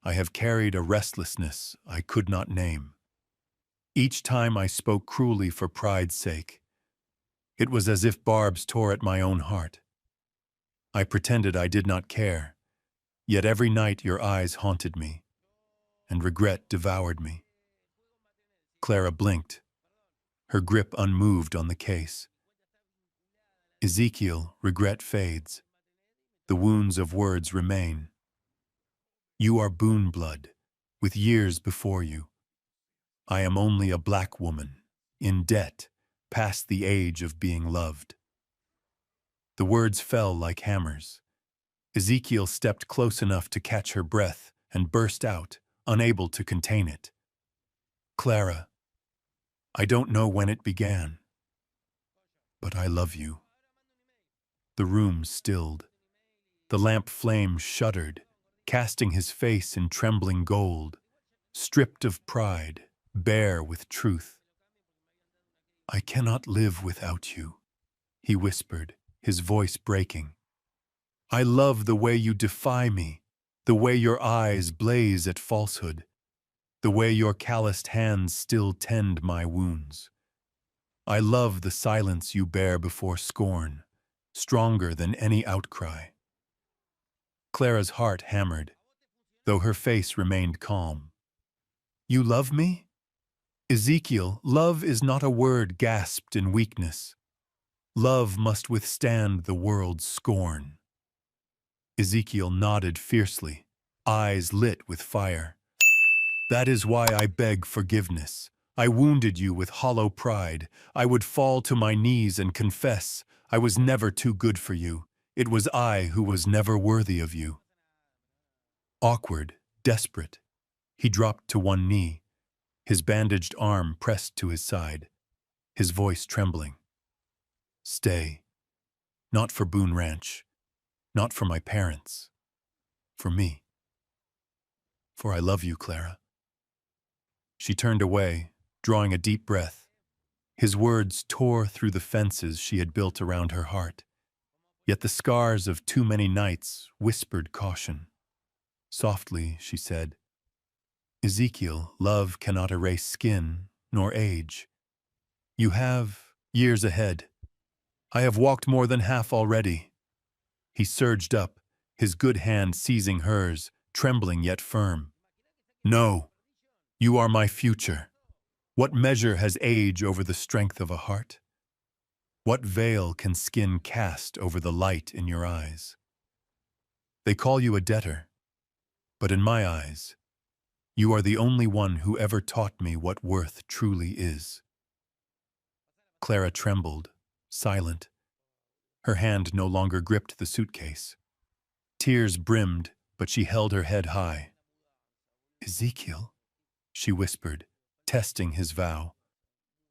I have carried a restlessness I could not name. Each time I spoke cruelly for pride's sake. It was as if barbs tore at my own heart. I pretended I did not care, yet every night your eyes haunted me, and regret devoured me. Clara blinked, her grip unmoved on the case. Ezekiel, regret fades. The wounds of words remain. You are Boone blood, with years before you. I am only a black woman, in debt, past the age of being loved. The words fell like hammers. Ezekiel stepped close enough to catch her breath and burst out, unable to contain it. Clara, I don't know when it began, but I love you. The room stilled. The lamp flame shuddered, casting his face in trembling gold, stripped of pride, bare with truth. I cannot live without you, he whispered, his voice breaking. I love the way you defy me, the way your eyes blaze at falsehood, the way your calloused hands still tend my wounds. I love the silence you bear before scorn, stronger than any outcry. Clara's heart hammered, though her face remained calm. You love me? Ezekiel, love is not a word gasped in weakness. Love must withstand the world's scorn. Ezekiel nodded fiercely, eyes lit with fire. That is why I beg forgiveness. I wounded you with hollow pride. I would fall to my knees and confess I was never too good for you. It was I who was never worthy of you. Awkward, desperate, he dropped to one knee, his bandaged arm pressed to his side, his voice trembling. Stay. Not for Boone Ranch. Not for my parents. For me. For I love you, Clara. She turned away, drawing a deep breath. His words tore through the fences she had built around her heart. Yet the scars of too many nights whispered caution. Softly, she said, Ezekiel, love cannot erase skin nor age. You have years ahead. I have walked more than half already. He surged up, his good hand seizing hers, trembling yet firm. No, you are my future. What measure has age over the strength of a heart? What veil can skin cast over the light in your eyes? They call you a debtor, but in my eyes, you are the only one who ever taught me what worth truly is. Clara trembled, silent. Her hand no longer gripped the suitcase. Tears brimmed, but she held her head high. Ezekiel, she whispered, testing his vow.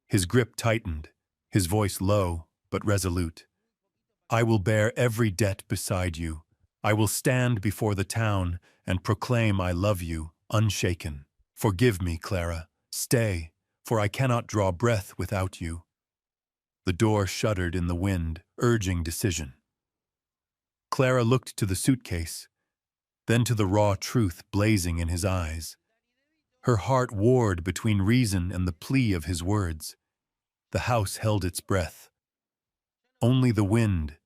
His grip tightened, his voice low but resolute. I will bear every debt beside you. I will stand before the town and proclaim I love you, unshaken. Forgive me, Clara. Stay, for I cannot draw breath without you. The door shuddered in the wind, urging decision. Clara looked to the suitcase, then to the raw truth blazing in his eyes. Her heart warred between reason and the plea of his words. The house held its breath. Only the wind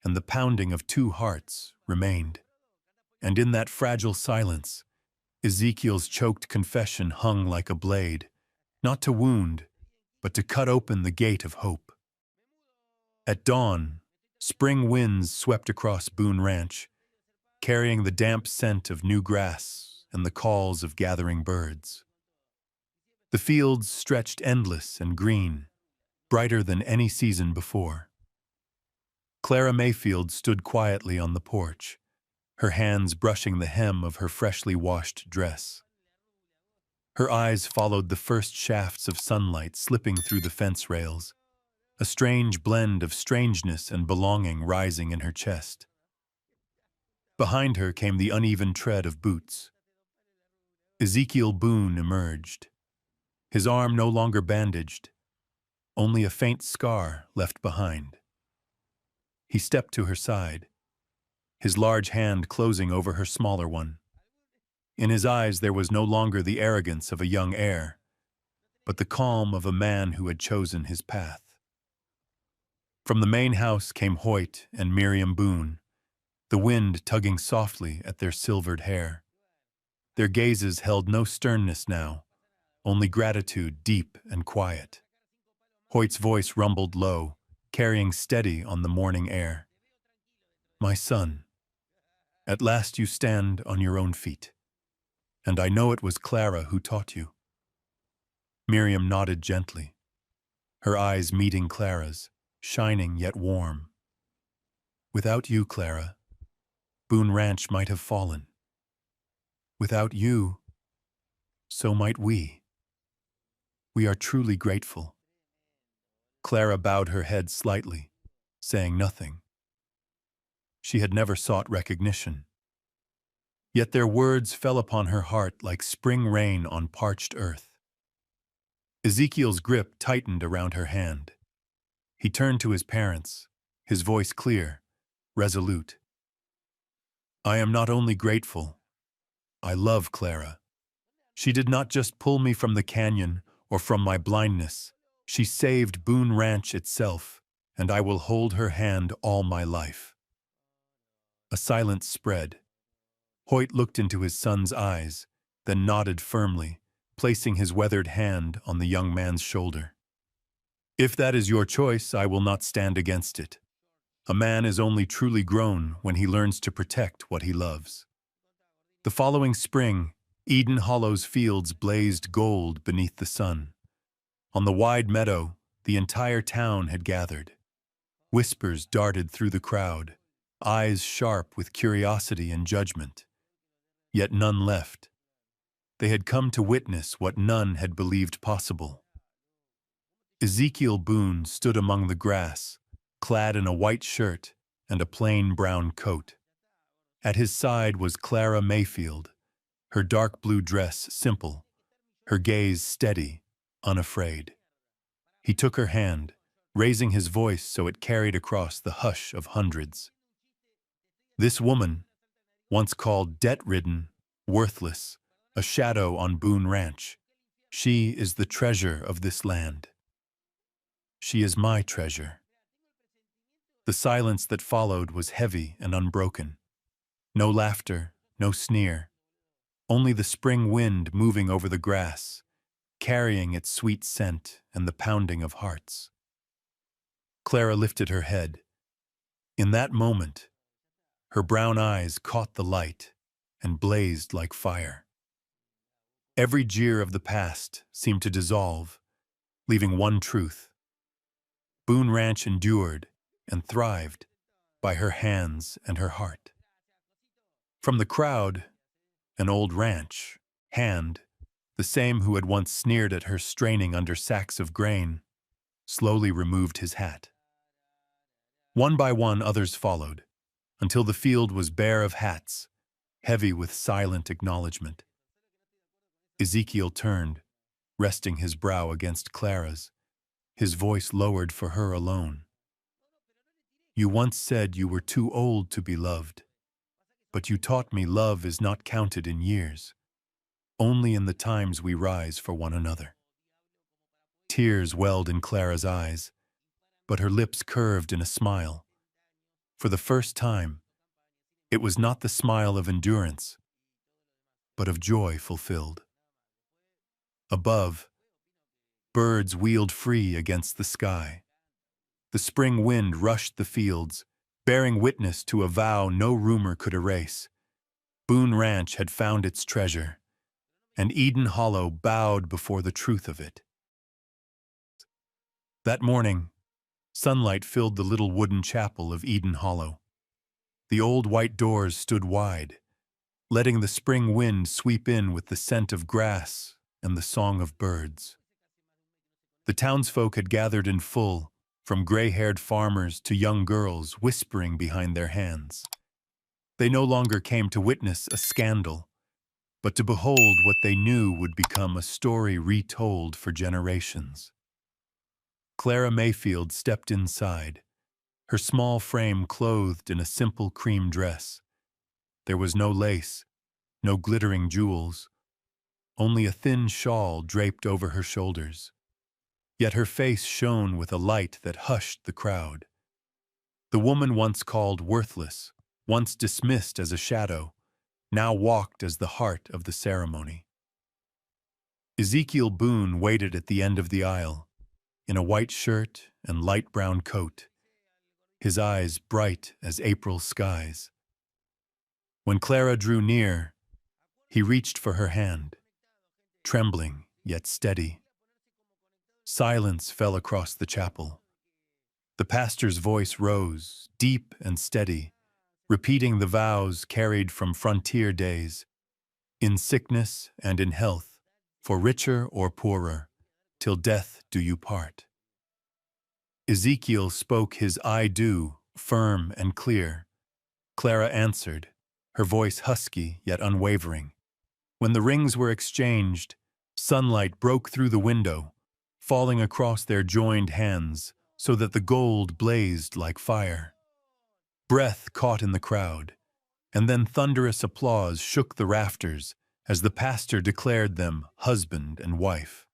and the pounding of two hearts remained. And in that fragile silence, Ezekiel's choked confession hung like a blade, not to wound, but to cut open the gate of hope. At dawn, spring winds swept across Boone Ranch, carrying the damp scent of new grass and the calls of gathering birds. The fields stretched endless and green, brighter than any season before. Clara Mayfield stood quietly on the porch, her hands brushing the hem of her freshly washed dress. Her eyes followed the first shafts of sunlight slipping through the fence rails, a strange blend of strangeness and belonging rising in her chest. Behind her came the uneven tread of boots. Ezekiel Boone emerged, his arm no longer bandaged, only a faint scar left behind. He stepped to her side, his large hand closing over her smaller one. In his eyes there was no longer the arrogance of a young heir, but the calm of a man who had chosen his path. From the main house came Hoyt and Miriam Boone, the wind tugging softly at their silvered hair. Their gazes held no sternness now, only gratitude deep and quiet. Hoyt's voice rumbled low, carrying steady on the morning air. My son, at last you stand on your own feet, and I know it was Clara who taught you. Miriam nodded gently, her eyes meeting Clara's, shining yet warm. Without you, Clara, Boone Ranch might have fallen. Without you, so might we. We are truly grateful. Clara bowed her head slightly, saying nothing. She had never sought recognition. Yet their words fell upon her heart like spring rain on parched earth. Ezekiel's grip tightened around her hand. He turned to his parents, his voice clear, resolute. I am not only grateful, I love Clara. She did not just pull me from the canyon or from my blindness. She saved Boone Ranch itself, and I will hold her hand all my life. A silence spread. Hoyt looked into his son's eyes, then nodded firmly, placing his weathered hand on the young man's shoulder. If that is your choice, I will not stand against it. A man is only truly grown when he learns to protect what he loves. The following spring, Eden Hollow's fields blazed gold beneath the sun. On the wide meadow, the entire town had gathered. Whispers darted through the crowd, eyes sharp with curiosity and judgment. Yet none left. They had come to witness what none had believed possible. Ezekiel Boone stood among the grass, clad in a white shirt and a plain brown coat. At his side was Clara Mayfield, her dark blue dress simple, her gaze steady, unafraid. He took her hand, raising his voice so it carried across the hush of hundreds. This woman, once called debt-ridden, worthless, a shadow on Boone Ranch, she is the treasure of this land. She is my treasure. The silence that followed was heavy and unbroken. No laughter, no sneer. Only the spring wind moving over the grass, carrying its sweet scent and the pounding of hearts. Clara lifted her head. In that moment, her brown eyes caught the light and blazed like fire. Every jeer of the past seemed to dissolve, leaving one truth. Boone Ranch endured and thrived by her hands and her heart. From the crowd, an old ranch hand, the same who had once sneered at her straining under sacks of grain, slowly removed his hat. One by one others followed, until the field was bare of hats, heavy with silent acknowledgement. Ezekiel turned, resting his brow against Clara's, his voice lowered for her alone. You once said you were too old to be loved, but you taught me love is not counted in years, only in the times we rise for one another. Tears welled in Clara's eyes, but her lips curved in a smile. For the first time, it was not the smile of endurance, but of joy fulfilled. Above, birds wheeled free against the sky. The spring wind rushed the fields, bearing witness to a vow no rumor could erase. Boone Ranch had found its treasure, and Eden Hollow bowed before the truth of it. That morning, sunlight filled the little wooden chapel of Eden Hollow. The old white doors stood wide, letting the spring wind sweep in with the scent of grass and the song of birds. The townsfolk had gathered in full, from gray-haired farmers to young girls whispering behind their hands. They no longer came to witness a scandal, but to behold what they knew would become a story retold for generations. Clara Mayfield stepped inside, her small frame clothed in a simple cream dress. There was no lace, no glittering jewels, only a thin shawl draped over her shoulders. Yet her face shone with a light that hushed the crowd. The woman once called worthless, once dismissed as a shadow, now walked as the heart of the ceremony. Ezekiel Boone waited at the end of the aisle, in a white shirt and light brown coat, his eyes bright as April skies. When Clara drew near, he reached for her hand, trembling yet steady. Silence fell across the chapel. The pastor's voice rose, deep and steady, repeating the vows carried from frontier days, in sickness and in health, for richer or poorer, till death do you part. Ezekiel spoke his I do, firm and clear. Clara answered, her voice husky yet unwavering. When the rings were exchanged, sunlight broke through the window, falling across their joined hands so that the gold blazed like fire. Breath caught in the crowd, and then thunderous applause shook the rafters as the pastor declared them husband and wife.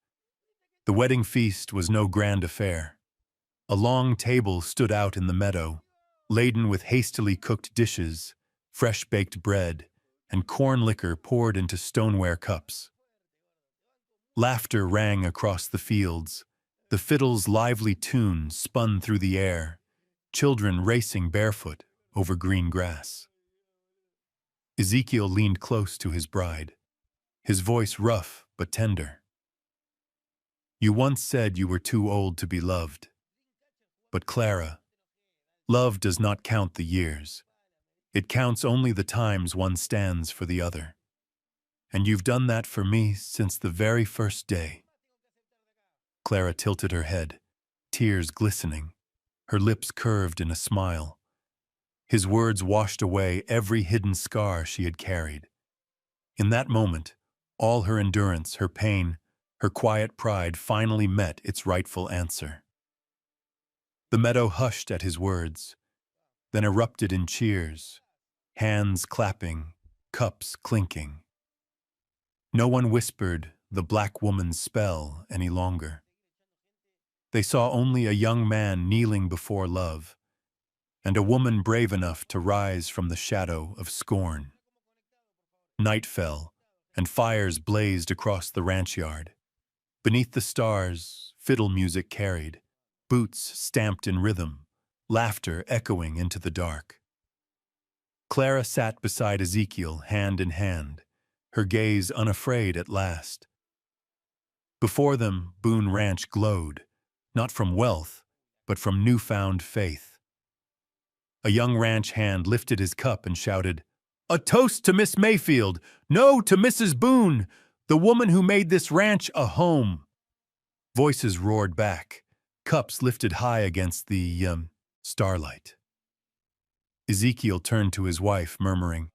The wedding feast was no grand affair. A long table stood out in the meadow, laden with hastily cooked dishes, fresh-baked bread, and corn liquor poured into stoneware cups. Laughter rang across the fields. The fiddle's lively tune spun through the air, children racing barefoot over green grass. Ezekiel leaned close to his bride, his voice rough but tender. You once said you were too old to be loved. But Clara, love does not count the years. It counts only the times one stands for the other. And you've done that for me since the very first day. Clara tilted her head, tears glistening, her lips curved in a smile. His words washed away every hidden scar she had carried. In that moment, all her endurance, her pain, her quiet pride finally met its rightful answer. The meadow hushed at his words, then erupted in cheers, hands clapping, cups clinking. No one whispered the black woman's spell any longer. They saw only a young man kneeling before love, and a woman brave enough to rise from the shadow of scorn. Night fell, and fires blazed across the ranch yard. Beneath the stars, fiddle music carried, boots stamped in rhythm, laughter echoing into the dark. Clara sat beside Ezekiel, hand in hand, her gaze unafraid at last. Before them, Boone Ranch glowed, not from wealth, but from newfound faith. A young ranch hand lifted his cup and shouted, "A toast to Miss Mayfield! No, to Mrs. Boone, the woman who made this ranch a home!" Voices roared back, cups lifted high against the starlight. Ezekiel turned to his wife, murmuring,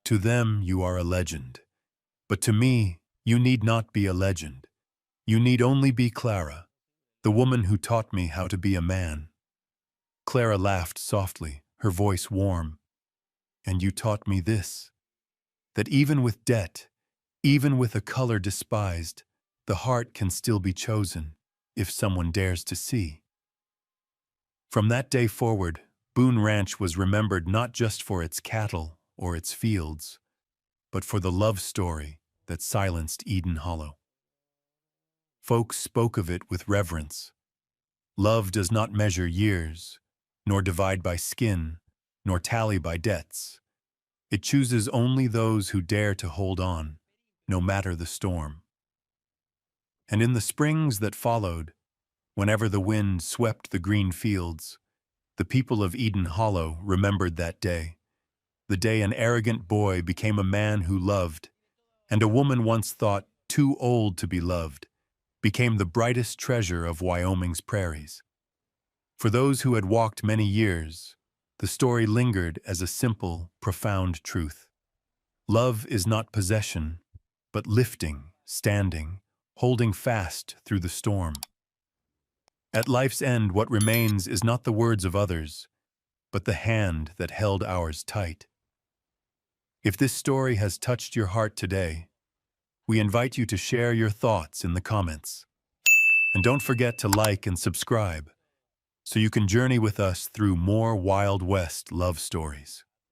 "To them you are a legend, but to me you need not be a legend. You need only be Clara, the woman who taught me how to be a man." Clara laughed softly, her voice warm. "And you taught me this, that even with debt, even with a color despised, the heart can still be chosen if someone dares to see." From that day forward, Boone Ranch was remembered not just for its cattle or its fields, but for the love story that silenced Eden Hollow. Folks spoke of it with reverence. Love does not measure years, nor divide by skin, nor tally by debts. It chooses only those who dare to hold on, no matter the storm. And in the springs that followed, whenever the wind swept the green fields, the people of Eden Hollow remembered that day, the day an arrogant boy became a man who loved, and a woman once thought too old to be loved became the brightest treasure of Wyoming's prairies. For those who had walked many years, the story lingered as a simple, profound truth. Love is not possession, but lifting, standing, holding fast through the storm. At life's end, what remains is not the words of others, but the hand that held ours tight. If this story has touched your heart today, we invite you to share your thoughts in the comments. And don't forget to like and subscribe so you can journey with us through more Wild West love stories.